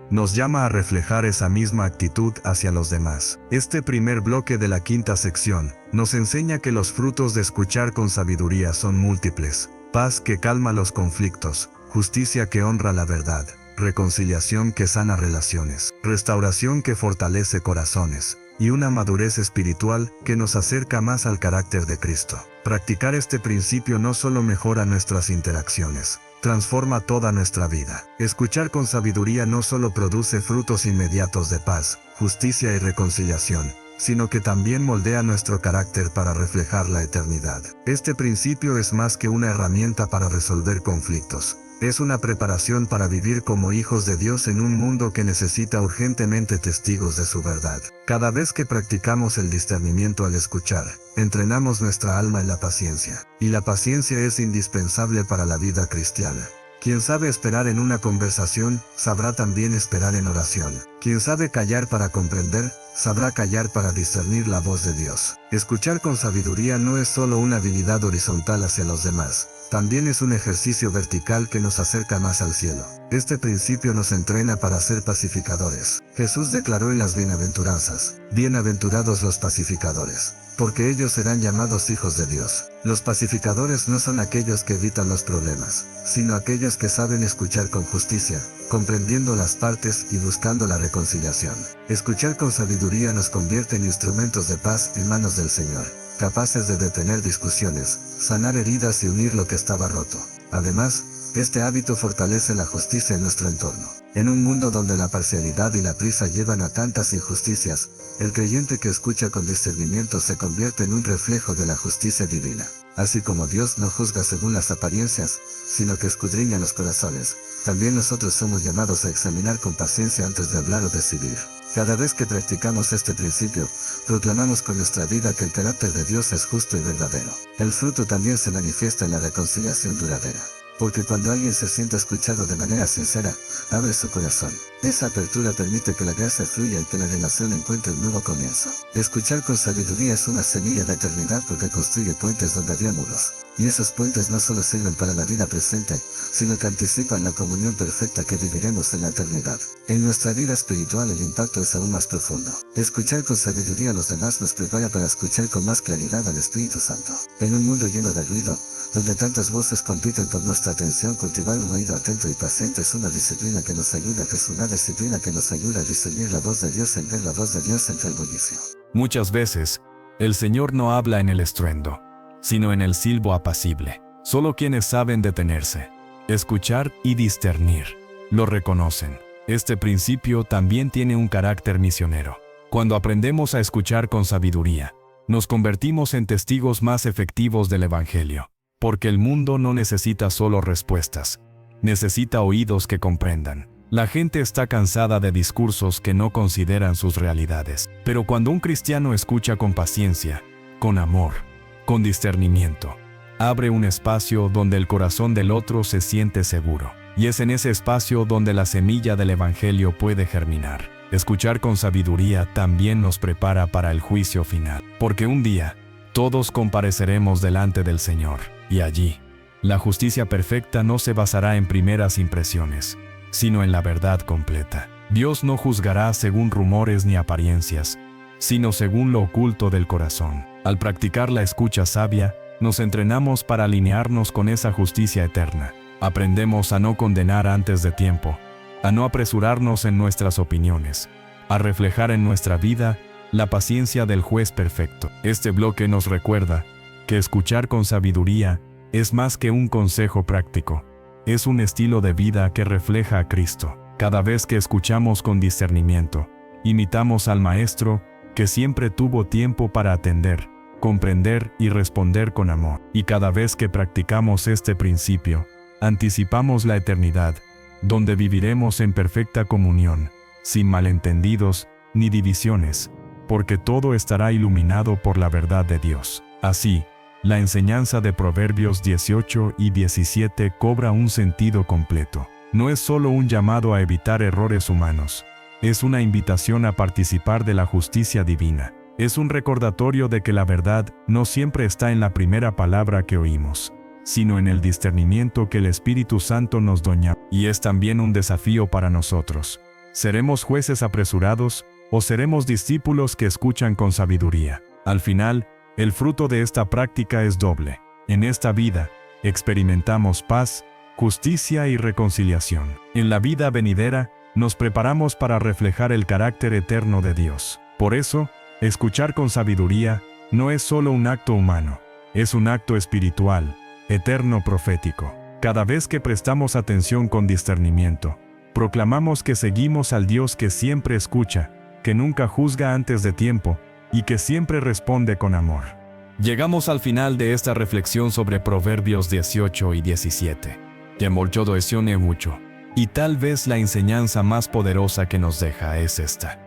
nos llama a reflejar esa misma actitud hacia los demás. Este primer bloque de la quinta sección nos enseña que los frutos de escuchar con sabiduría son múltiples: paz que calma los conflictos, justicia que honra la verdad, reconciliación que sana relaciones, restauración que fortalece corazones, y una madurez espiritual que nos acerca más al carácter de Cristo. Practicar este principio no solo mejora nuestras interacciones, transforma toda nuestra vida. Escuchar con sabiduría no solo produce frutos inmediatos de paz, justicia y reconciliación, sino que también moldea nuestro carácter para reflejar la eternidad. Este principio es más que una herramienta para resolver conflictos. Es una preparación para vivir como hijos de Dios en un mundo que necesita urgentemente testigos de su verdad. Cada vez que practicamos el discernimiento al escuchar, entrenamos nuestra alma en la paciencia. Y la paciencia es indispensable para la vida cristiana. Quien sabe esperar en una conversación, sabrá también esperar en oración. Quien sabe callar para comprender, sabrá callar para discernir la voz de Dios. Escuchar con sabiduría no es solo una habilidad horizontal hacia los demás, también es un ejercicio vertical que nos acerca más al cielo. Este principio nos entrena para ser pacificadores. Jesús declaró en las bienaventuranzas: bienaventurados los pacificadores, porque ellos serán llamados hijos de Dios. Los pacificadores no son aquellos que evitan los problemas, sino aquellos que saben escuchar con justicia, comprendiendo las partes y buscando la reconciliación. Escuchar con sabiduría nos convierte en instrumentos de paz en manos del Señor, capaces de detener discusiones, sanar heridas y unir lo que estaba roto. Además, este hábito fortalece la justicia en nuestro entorno. En un mundo donde la parcialidad y la prisa llevan a tantas injusticias, el creyente que escucha con discernimiento se convierte en un reflejo de la justicia divina. Así como Dios no juzga según las apariencias, sino que escudriña los corazones, también nosotros somos llamados a examinar con paciencia antes de hablar o decidir. Cada vez que practicamos este principio, proclamamos con nuestra vida que el carácter de Dios es justo y verdadero. El fruto también se manifiesta en la reconciliación duradera. Porque cuando alguien se siente escuchado de manera sincera, abre su corazón. Esa apertura permite que la gracia fluya y que la relación encuentre un nuevo comienzo. Escuchar con sabiduría es una semilla de eternidad porque construye puentes donde había muros. Y esos puentes no solo sirven para la vida presente, sino que anticipan la comunión perfecta que viviremos en la eternidad. En nuestra vida espiritual el impacto es aún más profundo. Escuchar con sabiduría a los demás nos prepara para escuchar con más claridad al Espíritu Santo. En un mundo lleno de ruido, donde tantas voces compiten por nuestra atención, cultivar un oído atento y paciente es una disciplina que nos ayuda, a discernir la voz de Dios entre la voz de Dios entre el bullicio. Muchas veces, el Señor no habla en el estruendo, sino en el silbo apacible. Solo quienes saben detenerse, escuchar y discernir, lo reconocen. Este principio también tiene un carácter misionero. Cuando aprendemos a escuchar con sabiduría, nos convertimos en testigos más efectivos del Evangelio. Porque el mundo no necesita solo respuestas, necesita oídos que comprendan. La gente está cansada de discursos que no consideran sus realidades. Pero cuando un cristiano escucha con paciencia, con amor, con discernimiento, abre un espacio donde el corazón del otro se siente seguro. Y es en ese espacio donde la semilla del Evangelio puede germinar. Escuchar con sabiduría también nos prepara para el juicio final. Porque un día, todos compareceremos delante del Señor. Y allí, la justicia perfecta no se basará en primeras impresiones, sino en la verdad completa. Dios no juzgará según rumores ni apariencias, sino según lo oculto del corazón. Al practicar la escucha sabia, nos entrenamos para alinearnos con esa justicia eterna. Aprendemos a no condenar antes de tiempo, a no apresurarnos en nuestras opiniones, a reflejar en nuestra vida la paciencia del juez perfecto. Este bloque nos recuerda que escuchar con sabiduría es más que un consejo práctico, es un estilo de vida que refleja a Cristo. Cada vez que escuchamos con discernimiento, imitamos al Maestro que siempre tuvo tiempo para atender, comprender y responder con amor. Y cada vez que practicamos este principio, anticipamos la eternidad, donde viviremos en perfecta comunión, sin malentendidos ni divisiones, porque todo estará iluminado por la verdad de Dios. Así, la enseñanza de Proverbios 18 y 17 cobra un sentido completo. No es solo un llamado a evitar errores humanos, es una invitación a participar de la justicia divina. Es un recordatorio de que la verdad no siempre está en la primera palabra que oímos, sino en el discernimiento que el Espíritu Santo nos da. Y es también un desafío para nosotros. ¿Seremos jueces apresurados o seremos discípulos que escuchan con sabiduría? Al final, el fruto de esta práctica es doble. En esta vida, experimentamos paz, justicia y reconciliación. En la vida venidera, nos preparamos para reflejar el carácter eterno de Dios. Por eso, escuchar con sabiduría no es solo un acto humano, es un acto espiritual, eterno profético. Cada vez que prestamos atención con discernimiento, proclamamos que seguimos al Dios que siempre escucha, que nunca juzga antes de tiempo, y que siempre responde con amor. Llegamos al final de esta reflexión sobre Proverbios 18 y 17. Te molto doesione mucho. Y tal vez la enseñanza más poderosa que nos deja es esta.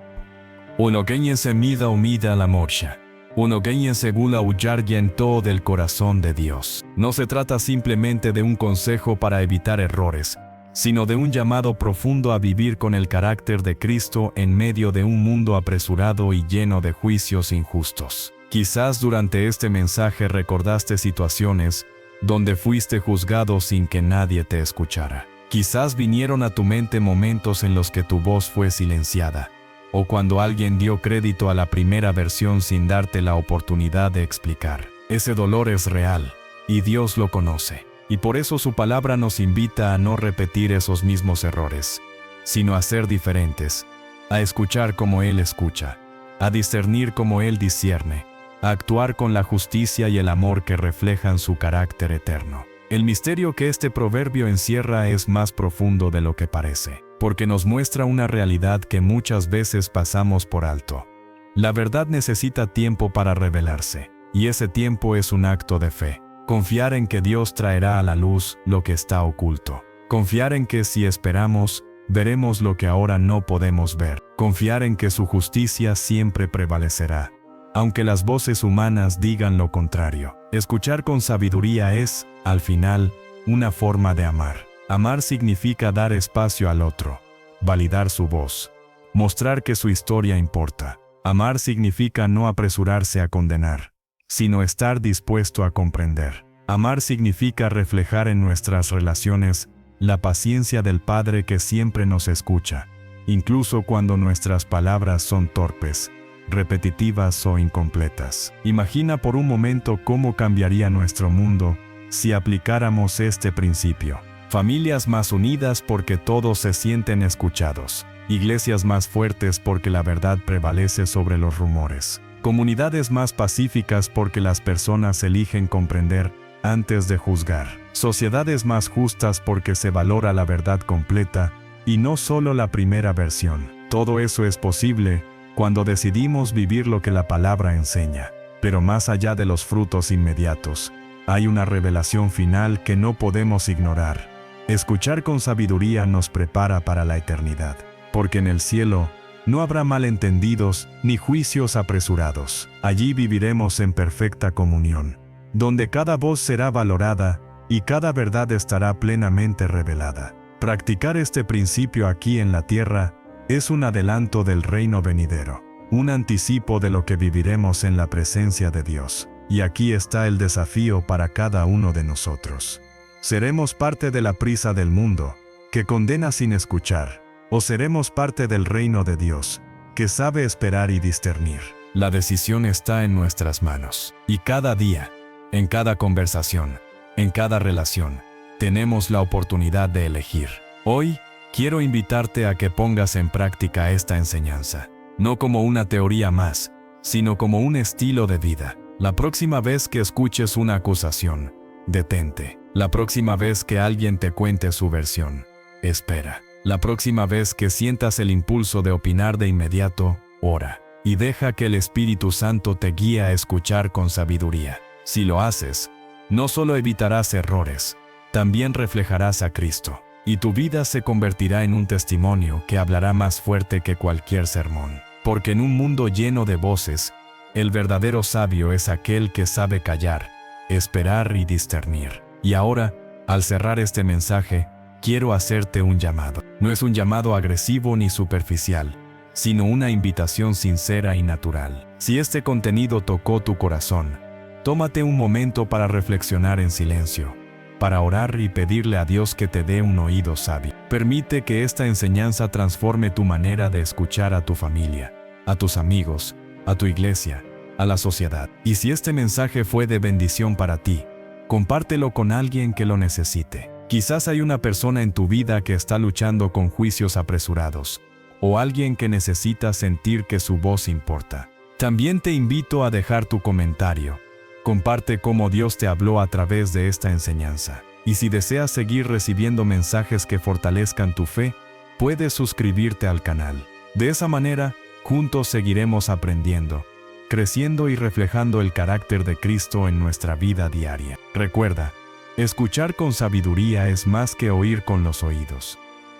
Uno que se mida humida la morsha. Uno que se gula huyar en todo del corazón de Dios. No se trata simplemente de un consejo para evitar errores, sino de un llamado profundo a vivir con el carácter de Cristo en medio de un mundo apresurado y lleno de juicios injustos. Quizás durante este mensaje recordaste situaciones donde fuiste juzgado sin que nadie te escuchara. Quizás vinieron a tu mente momentos en los que tu voz fue silenciada, o cuando alguien dio crédito a la primera versión sin darte la oportunidad de explicar. Ese dolor es real, y Dios lo conoce. Y por eso su palabra nos invita a no repetir esos mismos errores, sino a ser diferentes, a escuchar como Él escucha, a discernir como Él discierne, a actuar con la justicia y el amor que reflejan su carácter eterno. El misterio que este proverbio encierra es más profundo de lo que parece, porque nos muestra una realidad que muchas veces pasamos por alto. La verdad necesita tiempo para revelarse, y ese tiempo es un acto de fe. Confiar en que Dios traerá a la luz lo que está oculto. Confiar en que si esperamos, veremos lo que ahora no podemos ver. Confiar en que su justicia siempre prevalecerá, aunque las voces humanas digan lo contrario. Escuchar con sabiduría es, al final, una forma de amar. Amar significa dar espacio al otro, validar su voz, mostrar que su historia importa. Amar significa no apresurarse a condenar, sino estar dispuesto a comprender. Amar significa reflejar en nuestras relaciones la paciencia del Padre que siempre nos escucha, incluso cuando nuestras palabras son torpes, repetitivas o incompletas. Imagina por un momento cómo cambiaría nuestro mundo si aplicáramos este principio. Familias más unidas porque todos se sienten escuchados. Iglesias más fuertes porque la verdad prevalece sobre los rumores. Comunidades más pacíficas porque las personas eligen comprender antes de juzgar. Sociedades más justas porque se valora la verdad completa y no solo la primera versión. Todo eso es posible cuando decidimos vivir lo que la palabra enseña. Pero más allá de los frutos inmediatos, hay una revelación final que no podemos ignorar. Escuchar con sabiduría nos prepara para la eternidad, porque en el cielo no habrá malentendidos ni juicios apresurados. Allí viviremos en perfecta comunión, donde cada voz será valorada y cada verdad estará plenamente revelada. Practicar este principio aquí en la tierra es un adelanto del reino venidero, un anticipo de lo que viviremos en la presencia de Dios. Y aquí está el desafío para cada uno de nosotros. ¿Seremos parte de la prisa del mundo, que condena sin escuchar, o seremos parte del reino de Dios, que sabe esperar y discernir? La decisión está en nuestras manos. Y cada día, en cada conversación, en cada relación, tenemos la oportunidad de elegir. Hoy, quiero invitarte a que pongas en práctica esta enseñanza, no como una teoría más, sino como un estilo de vida. La próxima vez que escuches una acusación, detente. La próxima vez que alguien te cuente su versión, espera. La próxima vez que sientas el impulso de opinar de inmediato, ora. Y deja que el Espíritu Santo te guíe a escuchar con sabiduría. Si lo haces, no solo evitarás errores, también reflejarás a Cristo. Y tu vida se convertirá en un testimonio que hablará más fuerte que cualquier sermón. Porque en un mundo lleno de voces, el verdadero sabio es aquel que sabe callar, esperar y discernir. Y ahora, al cerrar este mensaje, quiero hacerte un llamado. No es un llamado agresivo ni superficial, sino una invitación sincera y natural. Si este contenido tocó tu corazón, tómate un momento para reflexionar en silencio, para orar y pedirle a Dios que te dé un oído sabio. Permite que esta enseñanza transforme tu manera de escuchar a tu familia, a tus amigos, a tu iglesia, a la sociedad. Y si este mensaje fue de bendición para ti, compártelo con alguien que lo necesite. Quizás hay una persona en tu vida que está luchando con juicios apresurados, o alguien que necesita sentir que su voz importa. También te invito a dejar tu comentario. Comparte cómo Dios te habló a través de esta enseñanza. Y si deseas seguir recibiendo mensajes que fortalezcan tu fe, puedes suscribirte al canal. De esa manera, juntos seguiremos aprendiendo, creciendo y reflejando el carácter de Cristo en nuestra vida diaria. Recuerda, escuchar con sabiduría es más que oír con los oídos.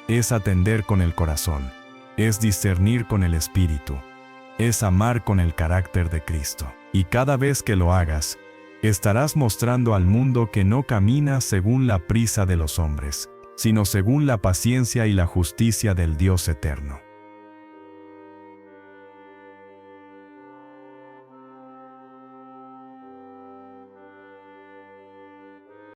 Es atender con el corazón. Es discernir con el Espíritu. Es amar con el carácter de Cristo. Y cada vez que lo hagas, estarás mostrando al mundo que no caminas según la prisa de los hombres, sino según la paciencia y la justicia del Dios eterno.